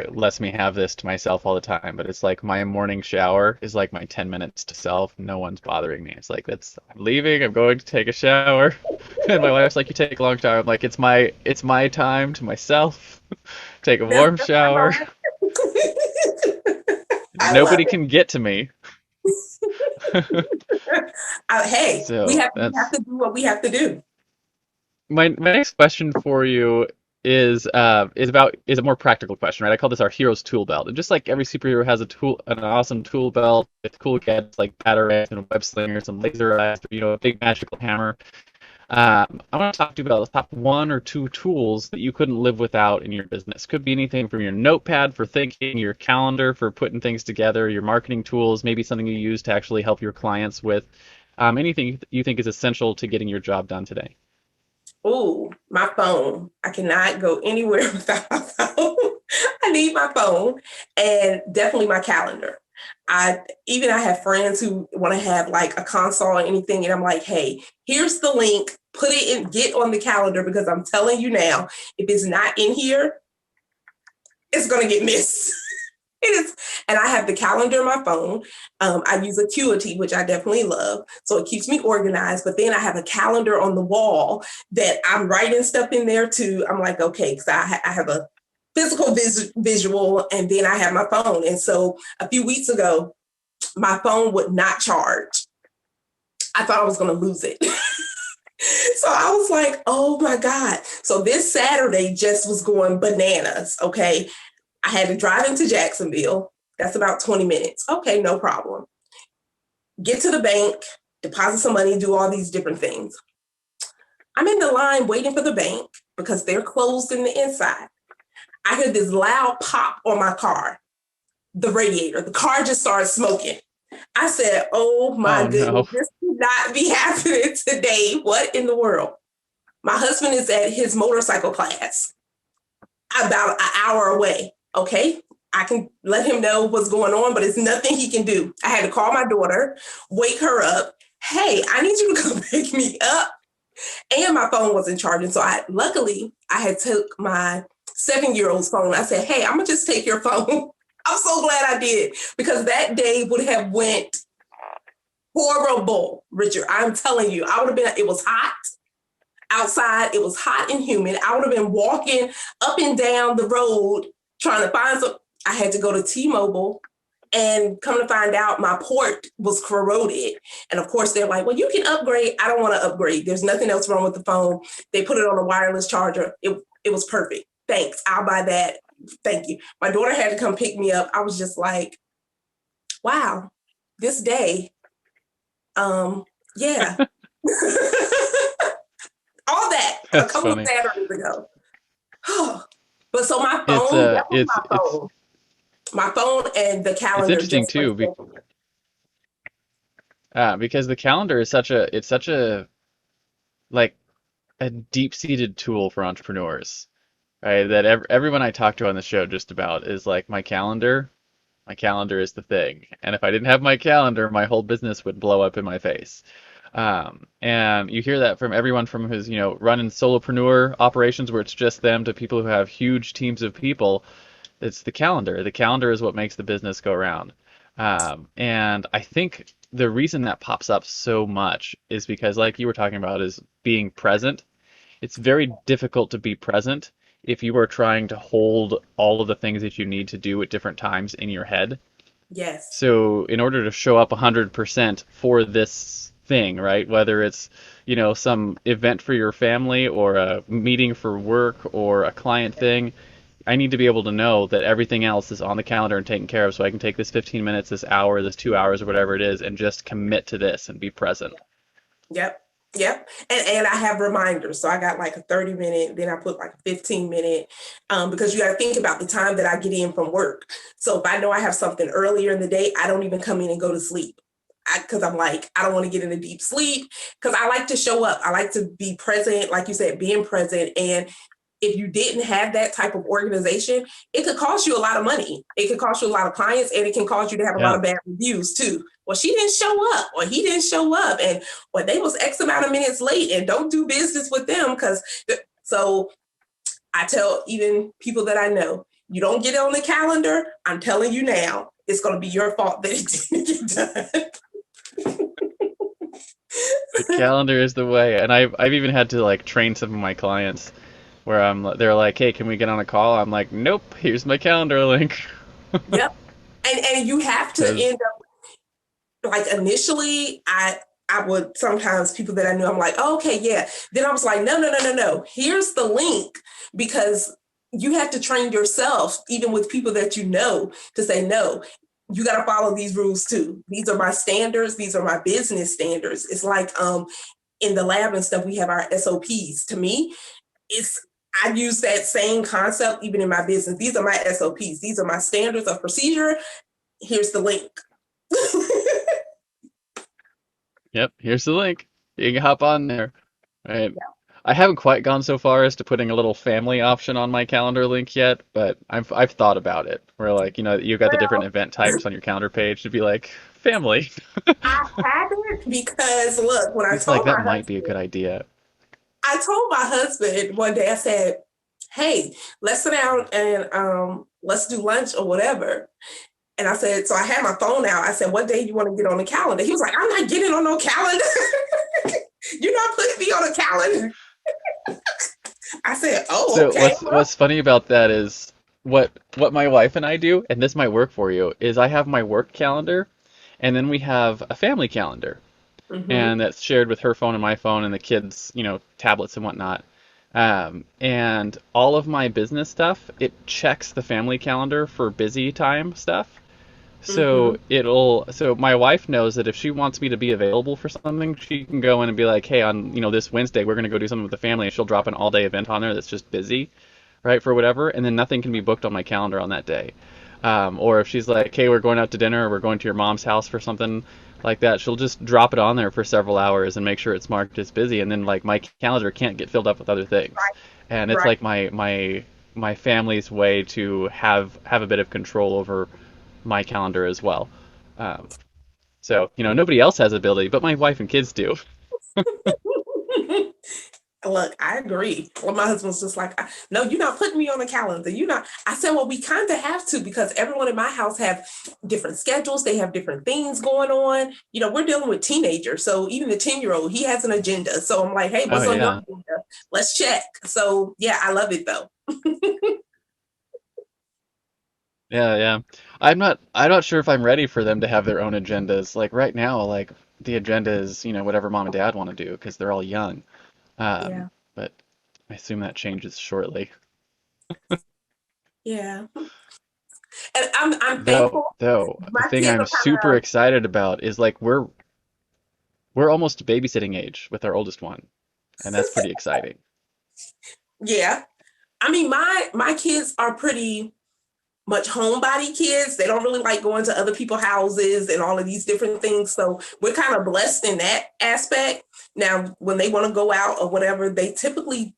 lets me have this to myself all the time, but it's like my morning shower is like my 10 minutes to self. No one's bothering me. It's like, that's I'm leaving, I'm going to take a shower. And my wife's like, you take a long shower. I'm like, it's my time to myself. Take a That's warm just my shower. moment. I love Nobody can get to me. it. Hey, So we have that's to do what we have to do. my next question for you is a more practical question, right? I call this our hero's tool belt. And just like every superhero has an awesome tool belt with cool gadgets like batarangs and web slingers and laser eyes, a big magical hammer. I want to talk to you about the top one or two tools that you couldn't live without in your business. Could be anything from your notepad for thinking, your calendar for putting things together, your marketing tools, maybe something you use to actually help your clients with. Anything you think is essential to getting your job done today. Oh, my phone. I cannot go anywhere without my phone. I need my phone and definitely my calendar. I have friends who want to have like a console or anything, and I'm like, hey, here's the link. Put it in, get on the calendar because I'm telling you now, if it's not in here, it's gonna get missed. It is, and I have the calendar on my phone. I use Acuity, which I definitely love, so it keeps me organized. But then I have a calendar on the wall that I'm writing stuff in there too. I'm like, okay, because I have a physical visual, and then I have my phone. And so a few weeks ago, my phone would not charge. I thought I was going to lose it. So I was like, oh my God. So this Saturday just was going bananas. Okay. I had to drive into Jacksonville. That's about 20 minutes. Okay, no problem. Get to the bank, deposit some money, do all these different things. I'm in the line waiting for the bank because they're closed in the inside. I hear this loud pop on my car, the radiator. The car just started smoking. I said, oh my Oh goodness, no. this could not be happening today. What in the world? My husband is at his motorcycle class about an hour away. Okay, I can let him know what's going on, but it's nothing he can do. I had to call my daughter, wake her up. Hey, I need you to come pick me up. And my phone wasn't charging. So luckily I had took my 7-year-old's phone. I said, hey, I'm gonna just take your phone. I'm so glad I did because that day would have went horrible, Richard. I'm telling you, I would have been, it was hot outside. It was hot and humid. I would have been walking up and down the road trying to find some. I had to go to T-Mobile And come to find out, my port was corroded. And of course, they're like, well, you can upgrade. I don't want to upgrade. There's nothing else wrong with the phone. They put it on a wireless charger. It was perfect. Thanks. I'll buy that. Thank you. My daughter had to come pick me up. I was just like, wow, this day. Yeah. All that a That's couple funny. of Saturdays ago. But so my It's phone, that was my phone. My phone and the calendar. It's interesting too, because the calendar is such a like a deep-seated tool for entrepreneurs, right? That everyone I talk to on the show just about is like my calendar is the thing. And if I didn't have my calendar, my whole business would blow up in my face. And you hear that from everyone from who's, running solopreneur operations where it's just them to people who have huge teams of people. It's the calendar. The calendar is what makes the business go round. And I think the reason that pops up so much is because, like you were talking about, is being present. It's very difficult to be present if you are trying to hold all of the things that you need to do at different times in your head. Yes. So in order to show up 100% for this thing, right? Whether it's, some event for your family or a meeting for work or a client thing, I need to be able to know that everything else is on the calendar and taken care of so I can take this 15 minutes, this hour, this 2 hours, or whatever it is, and just commit to this and be present. Yep. Yep. And I have reminders. So I got like a 30-minute, then I put like a 15-minute, because you got to think about the time that I get in from work. So if I know I have something earlier in the day, I don't even come in and go to sleep. Because I'm like, I don't want to get into deep sleep because I like to show up. I like to be present, like you said, being present. And if you didn't have that type of organization, it could cost you a lot of money. It could cost you a lot of clients, and it can cause you to have a lot Yeah. of bad reviews too. Well, she didn't show up, or he didn't show up, and well, they was X amount of minutes late, and don't do business with them because. So I tell even people that I know, you don't get it on the calendar. I'm telling you now, it's going to be your fault that it didn't get done. The calendar is the way, and I've even had to like train some of my clients where they're like, hey, can we get on a call? I'm like, nope, here's my calendar link. Yep. And you have to 'Cause- end up like initially I would sometimes people that I knew, I'm like, oh, okay, yeah. Then I was like, no. Here's the link because you have to train yourself, even with people that you know, to say, no, you got to follow these rules too. These are my standards. These are my business standards. It's like in the lab and stuff, we have our SOPs. To me, I use that same concept even in my business. These are my SOPs. These are my standards of procedure. Here's the link. Yep, here's the link. You can hop on there. Right. Yeah. I haven't quite gone so far as to putting a little family option on my calendar link yet, but I've thought about it. Where like, you've got the different event types on your calendar page to be like family. I haven't because look, when It's like that might be a good idea. I told my husband one day, I said, hey, let's sit down and let's do lunch or whatever. And I said, so I had my phone out. I said, what day do you want to get on the calendar? He was like, I'm not getting on no calendar. You're not putting me on a calendar. I said, oh, So okay. what's funny about that is what my wife and I do, and this might work for you, is I have my work calendar, and then we have a family calendar, and that's shared with her phone and my phone and the kids, tablets and whatnot. And all of my business stuff, it checks the family calendar for busy time stuff. So so my wife knows that if she wants me to be available for something, she can go in and be like, hey, on, this Wednesday, we're going to go do something with the family, and she'll drop an all-day event on there that's just busy, right, for whatever, and then nothing can be booked on my calendar on that day. Or if she's like, hey, we're going out to dinner, or we're going to your mom's house for something like that, she'll just drop it on there for several hours and make sure it's marked as busy, and then like my calendar can't get filled up with other things. Right. And it's Right. like my family's way to have a bit of control over my calendar as well. So, nobody else has ability, but my wife and kids do. Look, I agree. Well, my husband's just like, no, you're not putting me on the calendar. You're not. I said, well, we kind of have to because everyone in my house have different schedules. They have different things going on. We're dealing with teenagers. So even the 10-year-old, he has an agenda. So I'm like, hey, Oh, what's on your yeah. agenda? Let's check. So yeah, I love it though. Yeah. I'm not sure if I'm ready for them to have their own agendas. Like right now, like the agenda is, whatever mom and dad want to do because they're all young. Yeah. But I assume that changes shortly. Yeah. And I'm Though, thankful. though, the My thing kids I'm are kind super of, excited about is like we're almost babysitting age with our oldest one, and that's pretty exciting. yeah. I mean, my kids are pretty much homebody kids. They don't really like going to other people's houses and all of these different things. So we're kind of blessed in that aspect. Now, when they want to go out or whatever, they typically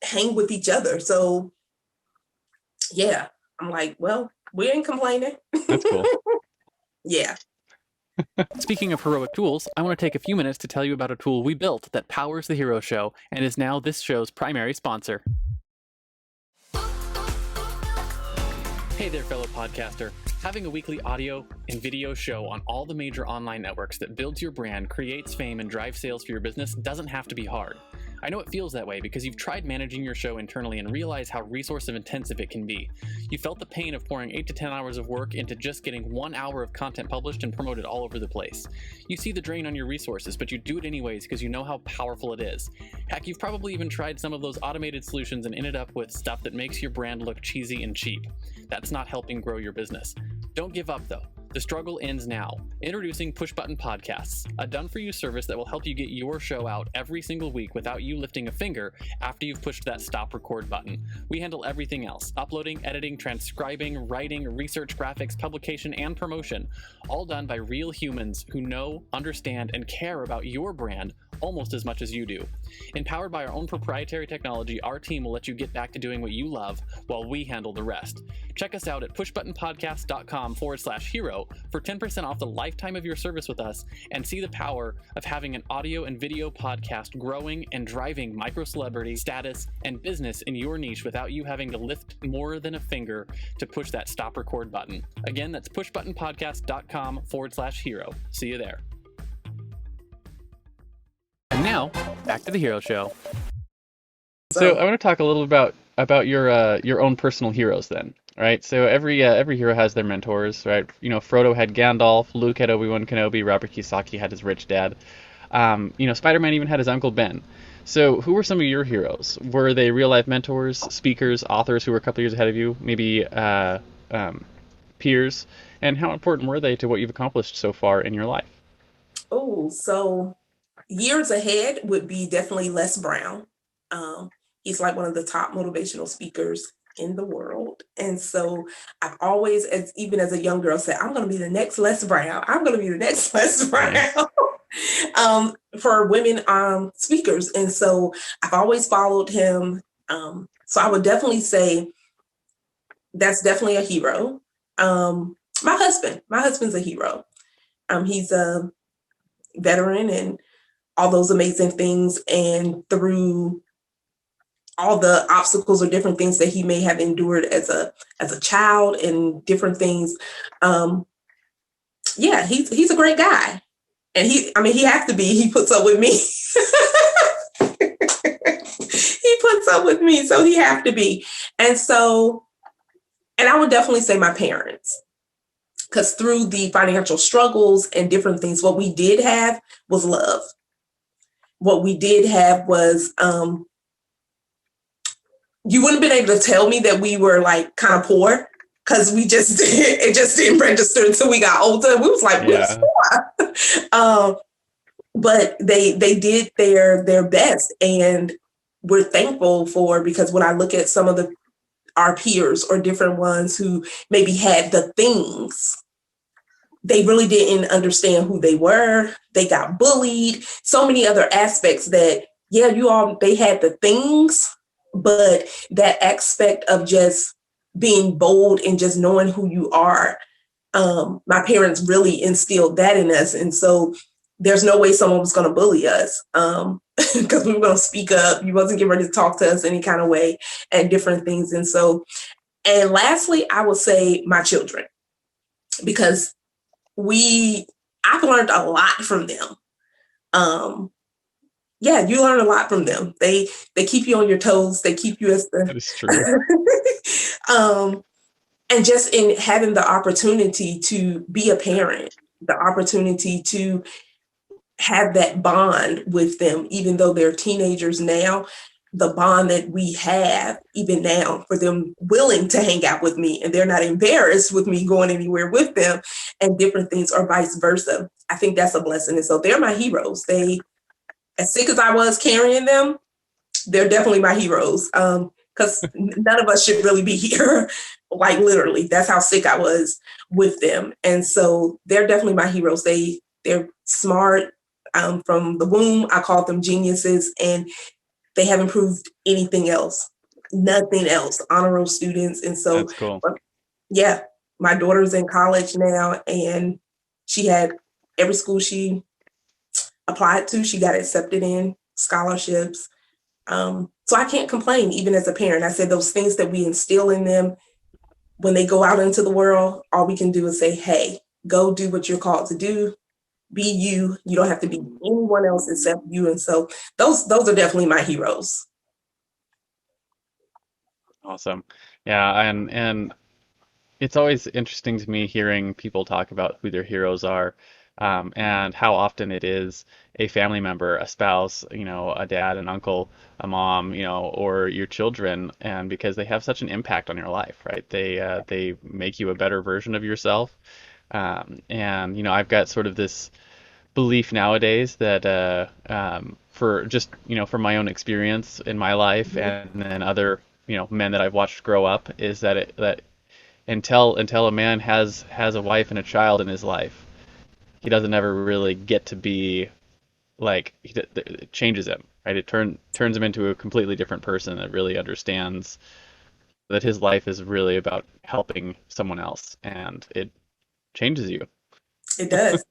hang with each other. So yeah, I'm like, well, we ain't complaining. That's cool. Yeah. Speaking of heroic tools, I want to take a few minutes to tell you about a tool we built that powers the Hero Show and is now this show's primary sponsor. Hey there, fellow podcaster. Having a weekly audio and video show on all the major online networks that builds your brand, creates fame, and drives sales for your business doesn't have to be hard. I know it feels that way because you've tried managing your show internally and realize how resource intensive it can be. You felt the pain of pouring 8 to 10 hours of work into just getting 1 hour of content published and promoted all over the place. You see the drain on your resources, but you do it anyways because you know how powerful it is. Heck, you've probably even tried some of those automated solutions and ended up with stuff that makes your brand look cheesy and cheap. That's not helping grow your business. Don't give up though. The struggle ends now. Introducing Push Button Podcasts, a done-for-you service that will help you get your show out every single week without you lifting a finger after you've pushed that stop record button. We handle everything else: uploading, editing, transcribing, writing, research, graphics, publication, and promotion, all done by real humans who know, understand, and care about your brand almost as much as you do. Empowered by our own proprietary technology, our team will let you get back to doing what you love while we handle the rest. Check us out at pushbuttonpodcast.com/hero for 10% off the lifetime of your service with us and see the power of having an audio and video podcast growing and driving micro celebrity status and business in your niche without you having to lift more than a finger to push that stop record button. Again, that's pushbuttonpodcast.com/hero. See you there. And now, back to the Hero Show. So So I want to talk a little about your own personal heroes then, right? So every hero has their mentors, right? Frodo had Gandalf, Luke had Obi-Wan Kenobi, Robert Kiyosaki had his rich dad. Spider-Man even had his Uncle Ben. So who were some of your heroes? Were they real-life mentors, speakers, authors who were a couple years ahead of you, maybe peers? And how important were they to what you've accomplished so far in your life? so years ahead would be definitely Les Brown. Um, he's like one of the top motivational speakers in the world. And so I've always, even as a young girl, said, I'm going to be the next Les Brown. I'm going to be the next Les Brown. Nice. For women speakers. And so I've always followed him. So I would definitely say that's definitely a hero. My husband's a hero. He's a veteran and all those amazing things. And through all the obstacles or different things that he may have endured as a child and different things, he's a great guy. And he has to be. He puts up with me. He puts up with me, so he have to be. And I would definitely say my parents, because through the financial struggles and different things, what we did have was love. What we did have was, you wouldn't have been able to tell me that we were like kind of poor, because it just didn't register until we got older. We was like, we're poor. But they did their best, and we're thankful because when I look at some of our peers or different ones who maybe had the things, they really didn't understand who they were. They got bullied. So many other aspects that, they had the things, but that aspect of just being bold and just knowing who you are, my parents really instilled that in us. And so there's no way someone was going to bully us, because we were going to speak up. You wasn't getting ready to talk to us any kind of way and different things. And lastly, I would say my children, because I've learned a lot from them. You learn a lot from them. They keep you on your toes. They keep you as That is true. And just in having the opportunity to be a parent, the opportunity to have that bond with them, even though they're teenagers now, the bond that we have even now for them willing to hang out with me and they're not embarrassed with me going anywhere with them and different things or vice versa. I think that's a blessing. And so they're my heroes. They, as sick as I was carrying them, they're definitely my heroes. Because none of us should really be here. Like literally, that's how sick I was with them. And so they're definitely my heroes. They're smart. From the womb, I called them geniuses, and they haven't proved anything else. Nothing else. Honor roll students. And so, That's cool. yeah, my daughter's in college now, and she had every school she applied to, she got accepted in, scholarships. So I can't complain, even as a parent. I said those things that we instill in them when they go out into the world, all we can do is say, hey, go do what you're called to do. Be you. You don't have to be anyone else except you. And so those are definitely my heroes. Awesome. Yeah, and it's always interesting to me hearing people talk about who their heroes are, and how often it is a family member, a spouse, a dad, an uncle, a mom, or your children, and because they have such an impact on your life, right? They make you a better version of yourself. And I've got sort of this belief nowadays that for just from my own experience in my life and then other men that I've watched grow up is that until a man has a wife and a child in his life, he doesn't ever really get to be like it changes him, right? It turns him into a completely different person that really understands that his life is really about helping someone else, and it changes you. It does.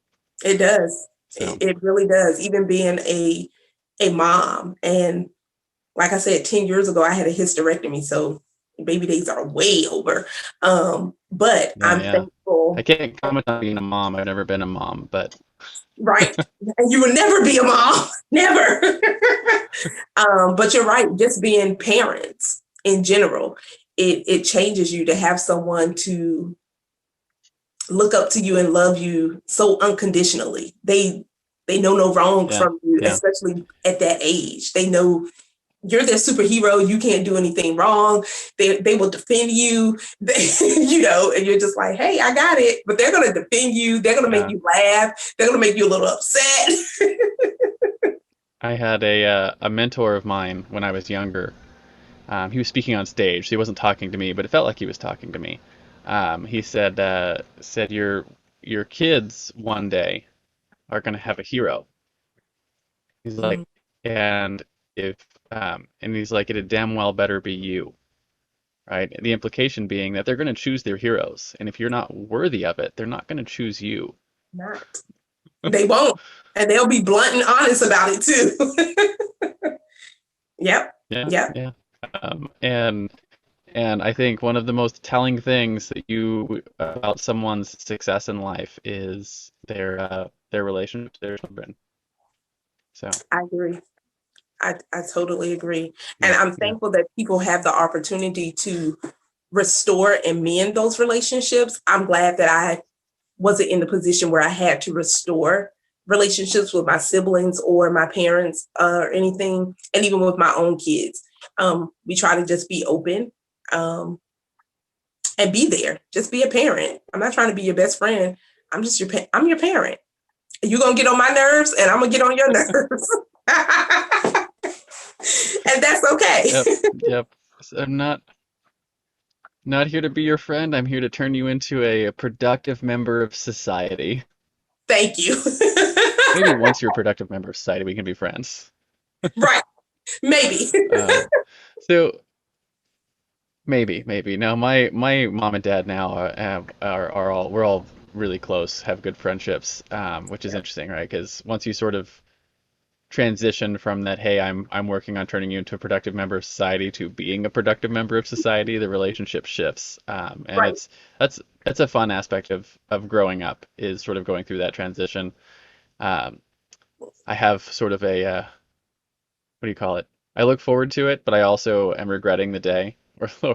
It does. So It really does. Even being a mom. And like I said, 10 years ago, I had a hysterectomy. So baby days are way over. But yeah, I'm yeah. I thankful. can't comment on being a mom. I've never been a mom, but Right. And you will never be a mom. Never. But you're right. Just being parents in general, it changes you to have someone to look up to you and love you so unconditionally. They know no wrong yeah, from you, yeah. especially at that age. They know you're their superhero. You can't do anything wrong. They will defend you, and you're just like, hey, I got it. But they're gonna defend you. They're gonna make Yeah. you laugh. They're gonna make you a little upset. I had a mentor of mine when I was younger. He was speaking on stage. So he wasn't talking to me, but it felt like he was talking to me. He said your kids one day are gonna have a hero. He's like, Mhm. and if and he's like, it damn well better be you, right? The implication being that they're gonna choose their heroes, and if you're not worthy of it, they're not gonna choose you. Not. They won't. And they'll be blunt and honest about it too. Yep. Yeah, Yep. yeah. And I think one of the most telling things that you about someone's success in life is their relationship to their children. So I agree. I totally agree. And yeah, I'm yeah, thankful that people have the opportunity to restore and mend those relationships. I'm glad that I wasn't in the position where I had to restore relationships with my siblings or my parents or anything, and even with my own kids. We try to just be open um, and be there. Just be a parent. I'm not trying to be your best friend. I'm just I'm your parent. You're gonna get on my nerves, and I'm gonna get on your nerves, and that's okay. yep, yep. So I'm not here to be your friend. I'm here to turn you into a productive member of society. Thank you. Maybe once you're a productive member of society, we can be friends. Right. Maybe. Um, so maybe. Now, my mom and dad now are all we're all really close, have good friendships, which is interesting, right? Because once you sort of transition from that, hey, I'm working on turning you into a productive member of society to being a productive member of society, the relationship shifts, and Right. that's a fun aspect of growing up is sort of going through that transition. Um, I have sort of a what do you call it? I look forward to it, but I also am regretting the day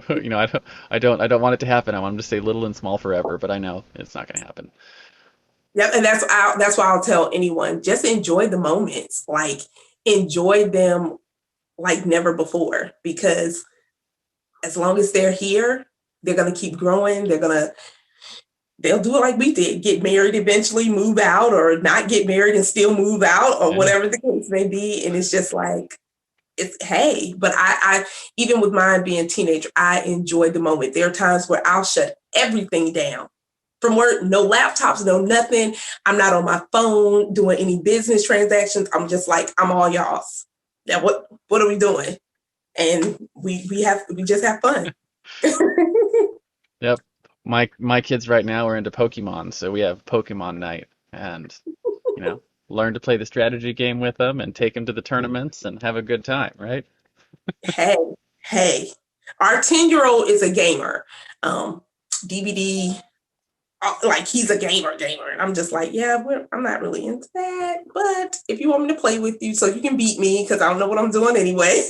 You know, I don't want it to happen. I want them to stay little and small forever, but I know it's not going to happen. Yep, and that's why I'll tell anyone, just enjoy the moments. Like, enjoy them like never before, because as long as they're here, they're gonna keep growing. They'll do it like we did, get married eventually, move out, or not get married and still move out, or Yeah. whatever the case may be. And it's just like, it's hey, but I even with mine being a teenager, I enjoyed the moment. There are times where I'll shut everything down from work, no laptops, no nothing. I'm not on my phone doing any business transactions. I'm just like, I'm all y'all's. Yeah, what are we doing? And we just have fun. Yep. My kids right now are into Pokemon, so we have Pokemon night, and you know, learn to play the strategy game with them and take them to the tournaments and have a good time, right? hey, hey, our 10-year-old is a gamer. DVD, like he's a gamer. And I'm just like, yeah, I'm not really into that. But if you want me to play with you so you can beat me, because I don't know what I'm doing anyway.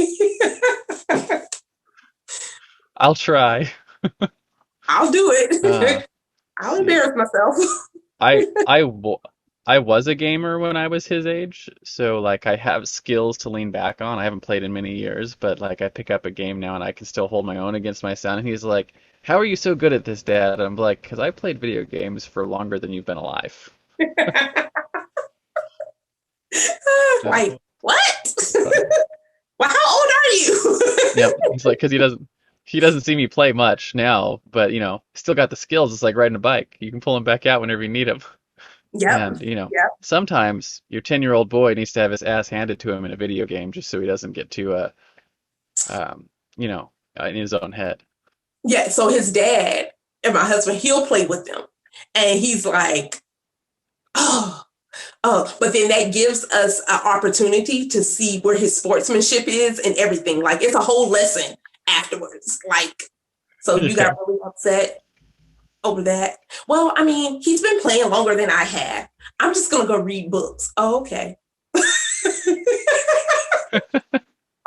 I'll try. I'll do Uh, it. I'll see. embarrass myself. I I wa- I was a gamer when I was his age, so like I have skills to lean back on. I haven't played in many years, but like I pick up a game now and I can still hold my own against my son. And he's like, "How are you so good at this, Dad?" And I'm like, "Because I played video games for longer than you've been alive." Like, So what? it's funny. Well, how old are you? Yep. He's like, because he doesn't see me play much now, but you know, still got the skills. It's like riding a bike. You can pull him back out whenever you need him. Yep. And you know, Yep. sometimes your 10-year-old boy needs to have his ass handed to him in a video game just so he doesn't get too you know, in his own head. Yeah. So his dad and my husband, he'll play with them. And he's like, oh, but then that gives us an opportunity to see where his sportsmanship is and everything. Like, it's a whole lesson afterwards. Like, so you Yeah. got really upset over that. Well, I mean, he's been playing longer than I have. I'm just gonna go read books. Oh, okay.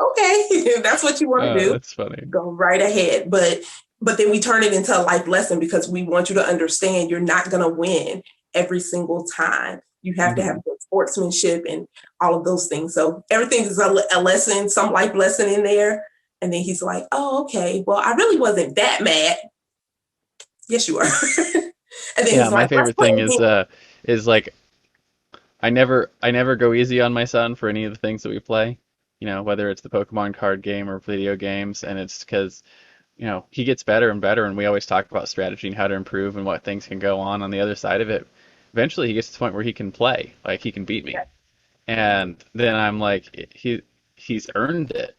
Okay, if that's what you want to do, That's funny. go right ahead. But then we turn it into a life lesson because we want you to understand you're not gonna win every single time. You have to have Hmm. good sportsmanship and all of those things. So everything is a lesson, some life lesson in there. And then he's like, "Oh, okay. Well, I really wasn't that mad." Yes, you are. And then Yeah, he's my like, "Let's favorite play thing again." is like I never go easy on my son for any of the things that we play. You know, whether it's the Pokemon card game or video games, and it's because you know, he gets better and better, and we always talk about strategy and how to improve and what things can go on the other side of it. Eventually, he gets to the point where he can play, like he can beat me, and then I'm like, he's earned it.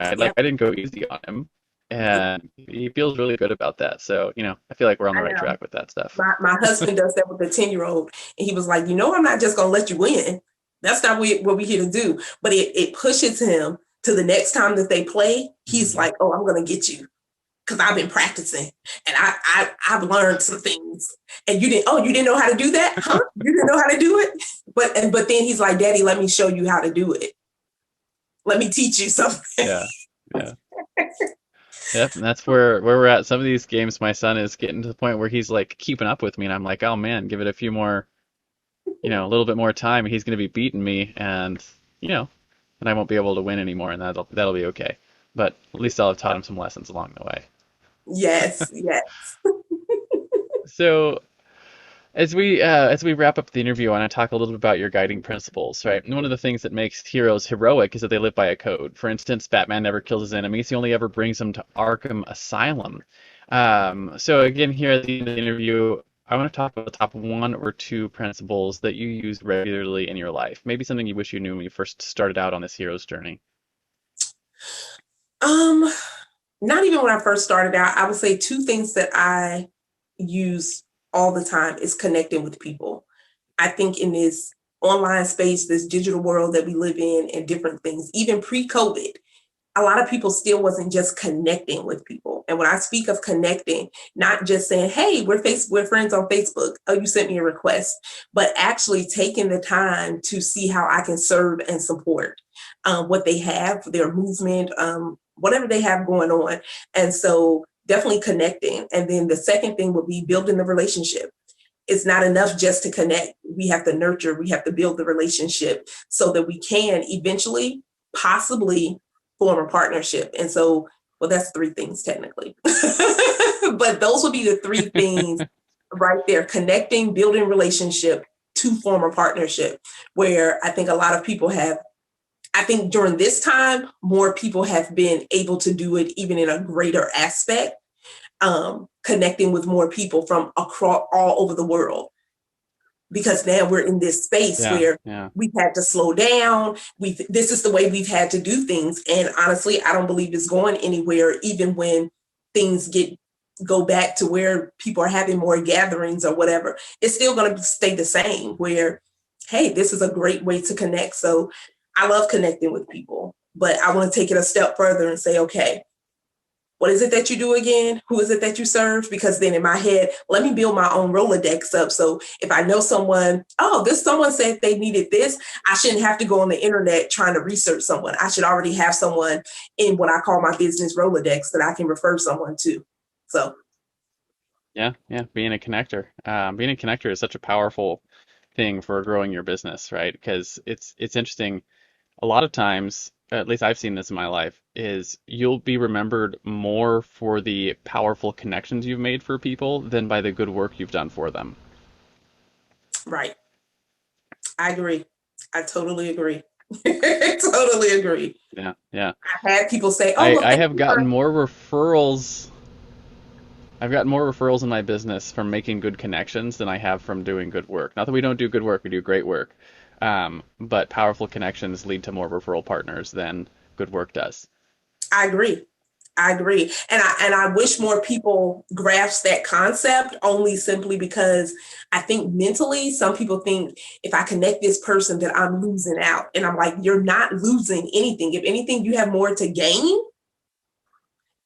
Like Yep, I didn't go easy on him, and he feels really good about that. So, you know, I feel like we're on the I right know. track with that stuff. My husband does that with the 10-year-old. And he was like, I'm not just going to let you win. That's not what we're here to do. But it pushes him to the next time that they play. He's Hmm. like, oh, I'm going to get you because I've been practicing and I've learned some things. And you didn't know how to do that? Huh? You didn't know how to do it? But then he's like, Daddy, let me show you how to do it. Let me teach you something. Yeah, yeah. Yep, and that's where we're at. Some of these games, my son is getting to the point where he's like keeping up with me, and I'm like, oh man, give it a few more, you know, a little bit more time, and he's going to be beating me, and you know, and I won't be able to win anymore, and that'll be okay. But at least I'll have taught him some lessons along the way. Yes, yes. So as we wrap up the interview, I want to talk a little bit about your guiding principles, right? And one of the things that makes heroes heroic is that they live by a code. For instance, Batman never kills his enemies; he only ever brings them to Arkham Asylum. So again, here at the end of the interview, I want to talk about the top one or two principles that you use regularly in your life. Maybe something you wish you knew when you first started out on this hero's journey. Um, Not even when I first started out. I would say two things that I use all the time is connecting with people. I think in this online space, this digital world that we live in, and different things, even pre-COVID, a lot of people still wasn't just connecting with people. And when I speak of connecting, not just saying, hey, we're friends on Facebook. Oh, you sent me a request, but actually taking the time to see how I can serve and support what they have, their movement, whatever they have going on. And so definitely connecting. And then the second thing would be building the relationship. It's not enough just to connect. We have to nurture, we have to build the relationship so that we can eventually possibly form a partnership. And so, well, that's three things technically, but those would be the three things right there: connecting, building relationship to form a partnership, where I think a lot of people have, I think during this time, more people have been able to do it even in a greater aspect, connecting with more people from across all over the world. Because now we're in this space where we've had to slow down. This is the way we've had to do things. And honestly, I don't believe it's going anywhere, even when things go back to where people are having more gatherings or whatever. It's still going to stay the same where, hey, this is a great way to connect. So I love connecting with people, but I want to take it a step further and say, okay, what is it that you do again? Who is it that you serve? Because then in my head, let me build my own Rolodex up. So if I know someone, someone said they needed this, I shouldn't have to go on the internet trying to research someone. I should already have someone in what I call my business Rolodex that I can refer someone to. So. Yeah. Being a connector. Being a connector is such a powerful thing for growing your business, right? Because it's interesting. A lot of times, at least I've seen this in my life, is you'll be remembered more for the powerful connections you've made for people than by the good work you've done for them. Right. I agree. I totally agree. Totally agree. Yeah. I've had people say, I have gotten more referrals. I've gotten more referrals in my business from making good connections than I have from doing good work. Not that we don't do good work, we do great work. But powerful connections lead to more referral partners than good work does. I agree. And I wish more people grasp that concept, only simply because I think mentally some people think if I connect this person that I'm losing out. And I'm like, you're not losing anything. If anything, you have more to gain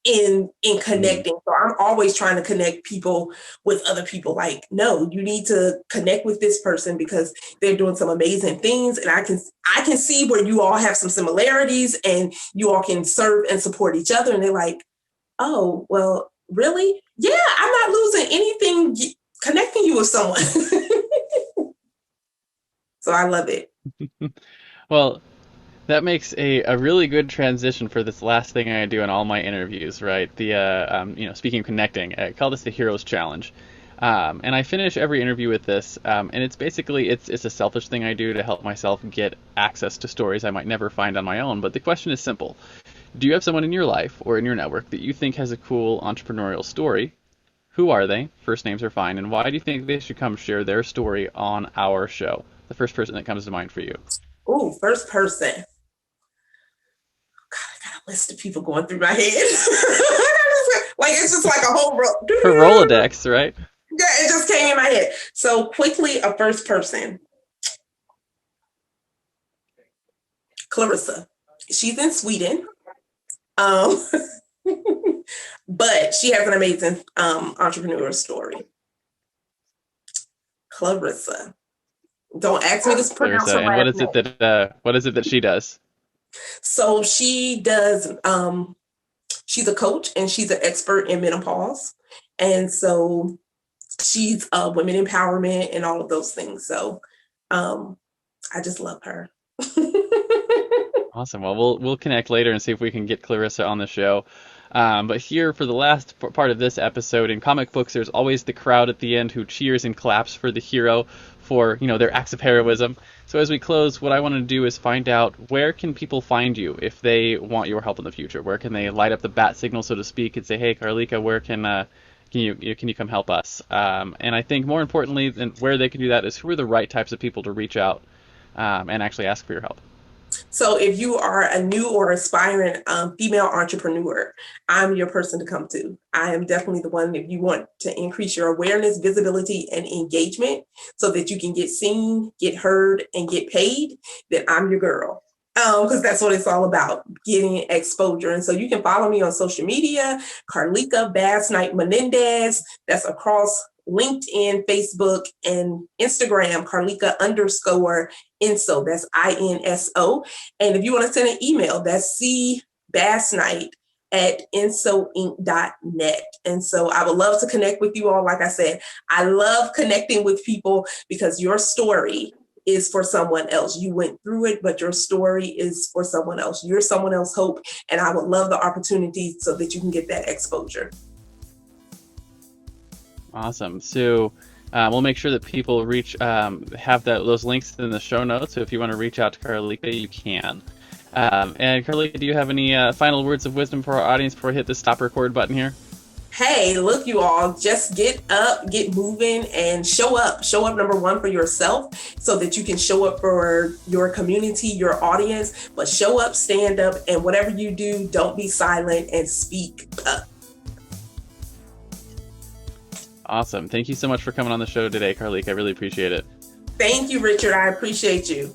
in connecting. So I'm always trying to connect people with other people. Like, no, you need to connect with this person because they're doing some amazing things. And I can see where you all have some similarities and you all can serve and support each other. And they're like, oh, well, really? Yeah, I'm not losing anything connecting you with someone. So I love it. Well, that makes a really good transition for this last thing I do in all my interviews, right? The speaking of connecting, I call this the Heroes Challenge, and I finish every interview with this, and it's basically it's a selfish thing I do to help myself get access to stories I might never find on my own. But the question is simple: do you have someone in your life or in your network that you think has a cool entrepreneurial story? Who are they? First names are fine, and why do you think they should come share their story on our show? The first person that comes to mind for you. Ooh, first person. God, I got a list of people going through my head. Like, it's just like a whole Her Rolodex, right? Yeah, it just came in my head. So quickly, a first person. Clarissa. She's in Sweden. But she has an amazing entrepreneur story. Clarissa. Don't ask me to pronounce her and what is it that she does? So she does, she's a coach and she's an expert in menopause. And so she's women empowerment and all of those things. So I just love her. Awesome. Well, we'll connect later and see if we can get Clarissa on the show. But here for the last part of this episode, in comic books, there's always the crowd at the end who cheers and claps for the hero for, their acts of heroism. So as we close, what I want to do is find out, where can people find you if they want your help in the future? Where can they light up the bat signal, so to speak, and say, hey, Carleeka, where can you come help us? And I think more importantly than where they can do that is, who are the right types of people to reach out and actually ask for your help? So if you are a new or aspiring female entrepreneur, I'm your person to come to. I am definitely the one. If you want to increase your awareness, visibility, and engagement so that you can get seen, get heard, and get paid, then I'm your girl. Because that's what it's all about, getting exposure. And so you can follow me on social media, Carleeka Basnight-Menendez. That's across LinkedIn, Facebook, and Instagram, Carleeka_Inso. That's INSO. And if you want to send an email, that's cbasnight@insoinc.net. And so I would love to connect with you all. Like I said, I love connecting with people because your story is for someone else. You went through it, but your story is for someone else. You're someone else's hope. And I would love the opportunity so that you can get that exposure. Awesome. So we'll make sure that people have those links in the show notes. So if you want to reach out to Carleeka, you can. And Carleeka, do you have any final words of wisdom for our audience before I hit the stop record button here? Hey, look, you all, just get up, get moving, and show up. Show up, number one, for yourself so that you can show up for your community, your audience. But show up, stand up, and whatever you do, don't be silent and speak up. Awesome. Thank you so much for coming on the show today, Carleeka. I really appreciate it. Thank you, Richard. I appreciate you.